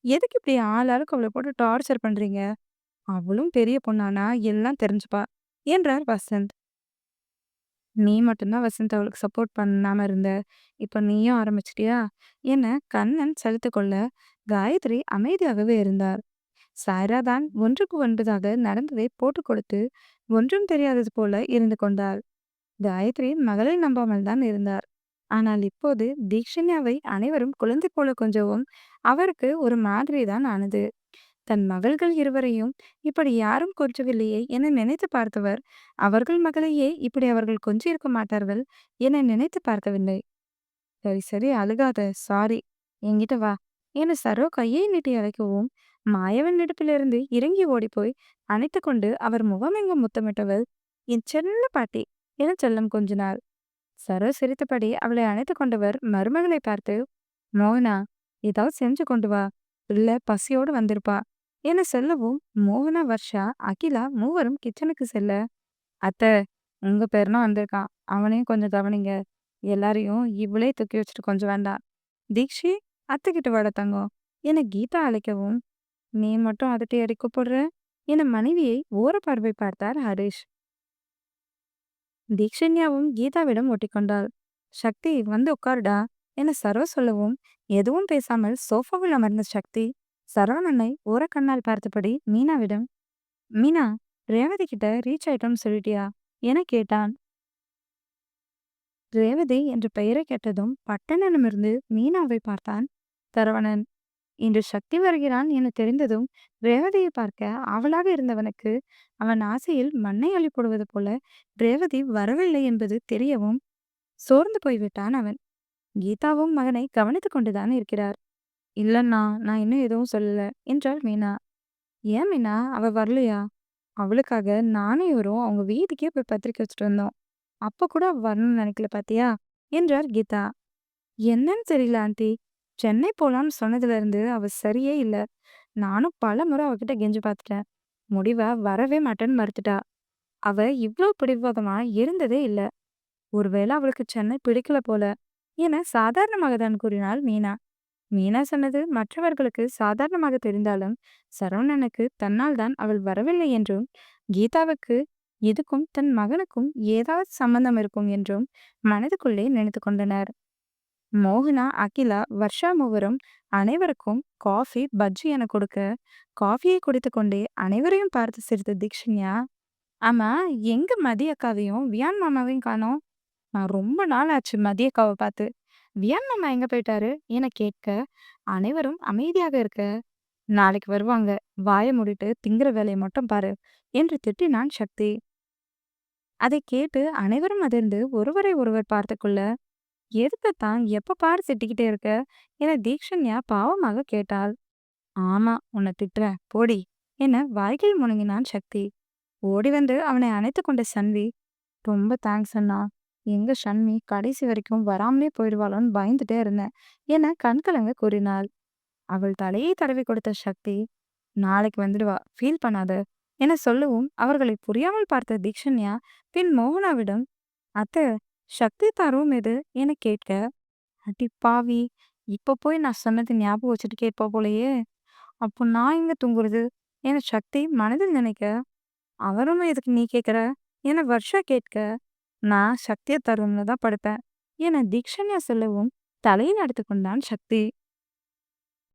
எதுக்கு இப்படி ஆளாளுக்கு அவள போட்டு டார்ச்சர் பண்றீங்க? அவளும் பெரிய பொண்ணானா எல்லாம் தெரிஞ்சுப்பா." என்றார் வசந்த். "நீ மட்டும் தான் வசந்த் அவளுக்கு சப்போர்ட் பண்ணாம இருந்த. இப்ப நீயும் ஆரம்பிச்சிட்டியா?" என கண்ணன் சலித்துக் கொள்ள, காயத்ரி அமைதியாகவே இருந்தார். சாய்ரா தான் ஒன்றுக்கு ஒன்பதாக நடந்ததை போட்டுக் கொடுத்து ஒன்றும் தெரியாதது போல இருந்து கொண்டாள். காயத்ரி மகளை நம்பாமல் தான் இருந்தார். ஆனால் இப்போது தீக்ஷண்யாவை அனைவரும் குழந்தை போல கொஞ்சவும் அவருக்கு ஒரு மாதிரி தான் ஆனது. தன் மகள்கள் இருவரையும் இப்படி யாரும் கொஞ்சவில்லையே என நினைத்து பார்த்தவர், அவர்கள் மகளையே இப்படி அவர்கள் கொஞ்சியிருக்க மாட்டார்கள் என நினைத்து பார்க்கவில்லை. சரி சரி அழுகாத, சாரி, என்கிட்ட வா என சரோ கையை நீட்டி அழைக்கவும், மாயவன் இடுப்பிலிருந்து இறங்கி ஓடிப்போய் அணைத்து கொண்டு அவர் முகமெங்கும் முத்தமிட்டவள், என் செல்ல பாட்டி என செல்லம் கொஞ்சினாள். சரோ சிரித்தபடி அவளை அணைத்து கொண்டவர் மருமகளை பார்த்து, மோகனா, ஏதாவது செஞ்சு கொண்டு வா, இல்ல பசியோடு வந்திருப்பா என சொல்லவும், மோகனா, வர்ஷா, அகிலா மூவரும் கிச்சனுக்கு செல்ல, அத்தை, உங்க பேரனும் வந்திருக்கான், அவனையும் கொஞ்சம் கவனிங்க, எல்லாரையும் இவளே தூக்கி வச்சுட்டு கொஞ்சம் வேண்டாம். தீக்ஷி, அத்தைக்கிட்ட வாடா தங்கம் என கீதா அழைக்கவும், நீ மட்டும் அதட்டி அடி கூப்பிடுற என மனைவியை ஓரப்பார்வை பார்த்தார் ஹரிஷ். தீக்ஷண்யாவும் கீதாவிடம் ஒட்டிக்கொண்டாள். சக்தி, வந்து உட்காருடா என சரோ சொல்லவும், எதுவும் பேசாமல் சோஃபாவில் அமர்ந்த சக்தி சரவணனை ஓரக்கண்ணால் பார்த்தபடி மீனாவிடம், மீனா, ரேவதி கிட்ட ரீச் ஆயிட்டோம்னு சொல்லிட்டியா என கேட்டான். ரேவதி என்ற பெயரை கேட்டதும் பட்டணமிருந்து மீனாவை பார்த்தான் சரவணன். இன்று சக்தி வருகிறான் என தெரிந்ததும் ரேவதியை பார்க்க ஆவலாக இருந்தவனுக்கு அவன் ஆசையில் மண்ணை அள்ளி போடுவது போல ரேவதி வரவில்லை என்பது தெரியவும் சோர்ந்து போய்விட்டான் அவன். கீதாவும் மகனை கவனித்துக் கொண்டுதான் இருக்கிறார். இல்லண்ணா, நான் இன்னும் எதுவும் சொல்லல என்றாள் மீனா. ஏன் மீனா, அவ வரலையா? அவளுக்காக நானே வரும் அவங்க வீட்டுக்கே போய் பத்திரிக்கை வச்சுட்டு வந்தோம். அப்ப கூட அவ வரணும்னு நினைக்கல பாத்தியா என்றார் கீதா. என்னன்னு தெரியல ஆண்டி. சென்னை போலான்னு சொன்னதுல இருந்து அவ சரியே இல்ல. நானும் பல முறை அவகிட்ட கெஞ்சி பார்த்துட்டேன். முடிவா வரவே மாட்டேன்னு மறுத்துட்டா. அவ இவ்ளோ பிடிவாதமா இருந்ததே இல்ல. ஒருவேளை அவளுக்கு சென்னை பிடிக்கல போல என சாதாரணமாக தான் கூறினாள் மீனா. மீனா சொன்னது மற்றவர்களுக்கு சாதாரணமாக தெரிந்தாலும் சரவணனுக்கு தன்னால் தான் அவள் வரவில்லை என்றும், கீதாவுக்கு இதுக்கும் தன் மகனுக்கும் ஏதாவது சம்பந்தம் இருக்கும் என்றும் மனதுக்குள்ளே நினைத்து கொண்டனர். மோகனா, அகிலா, வர்ஷா மூவரும் அனைவருக்கும் காஃபி, பஜ்ஜி என கொடுக்க, காஃபியை குடித்துக்கொண்டே அனைவரையும் பார்த்து சிரித்த தீக்ஷண்யா, ஆமா, எங்க மதிய அக்காவையும் வியான் மாமாவையும் காணோம்? நான் ரொம்ப நாள் ஆச்சு மதிய அக்காவை பார்த்து. வியான் மாமா எங்க போயிட்டாரு என கேட்க, அனைவரும் அமைதியாக இருக்க, நாளைக்கு வருவாங்க, வாயை மூடிட்டு திங்கிற வேலையை மட்டும் பாரு என்று திட்டினான் சக்தி. அதை கேட்டு அனைவரும் அதிர்ந்து ஒருவரை ஒருவர் பார்த்துக்கொள்ள, எதுக்குத்தான் எப்ப பாரு திட்டிக்கிட்டே இருக்க என தீக்ஷண்யா பாவமாக கேட்டாள். ஆமா, உன்னை திட்டுறேன் போடி என வாய்கில் முணங்கினான் சக்தி. ஓடி வந்து அவனை அணைத்து கொண்ட சன்வி, ரொம்ப தேங்க்ஸ் அண்ணா. எங்க ஷன்மி கடைசி வரைக்கும் வராமலே போயிடுவாளோன்னு பயந்துட்டே இருந்தேன் என கண்கலங்க கூறினாள். அவள் தலையை தடவி கொடுத்த சக்தி, நாளைக்கு வந்துடுவா, ஃபீல் பண்ணாத என சொல்லவும் அவர்களை புரியாமல் பார்த்த தீக்ஷண்யா பின் மோகனாவிடம், அத்தை, சக்தி தரும் எது என கேட்க, அடி பாவி, இப்ப போய் நான் சொன்னது ஞாபகம் வச்சுட்டு கேட்பா போலயே, அப்போ நான் எங்க தூங்குறது என சக்தி மனதில் நினைக்க, அவரும் எதுக்கு நீ கேட்குற என வர்ஷா கேட்க, நான் சக்தியை தரும்னு தான் படுப்பேன் என தீக்ஷண்யா சொல்லவும் தலையில் அடித்து கொண்டான் சக்தி.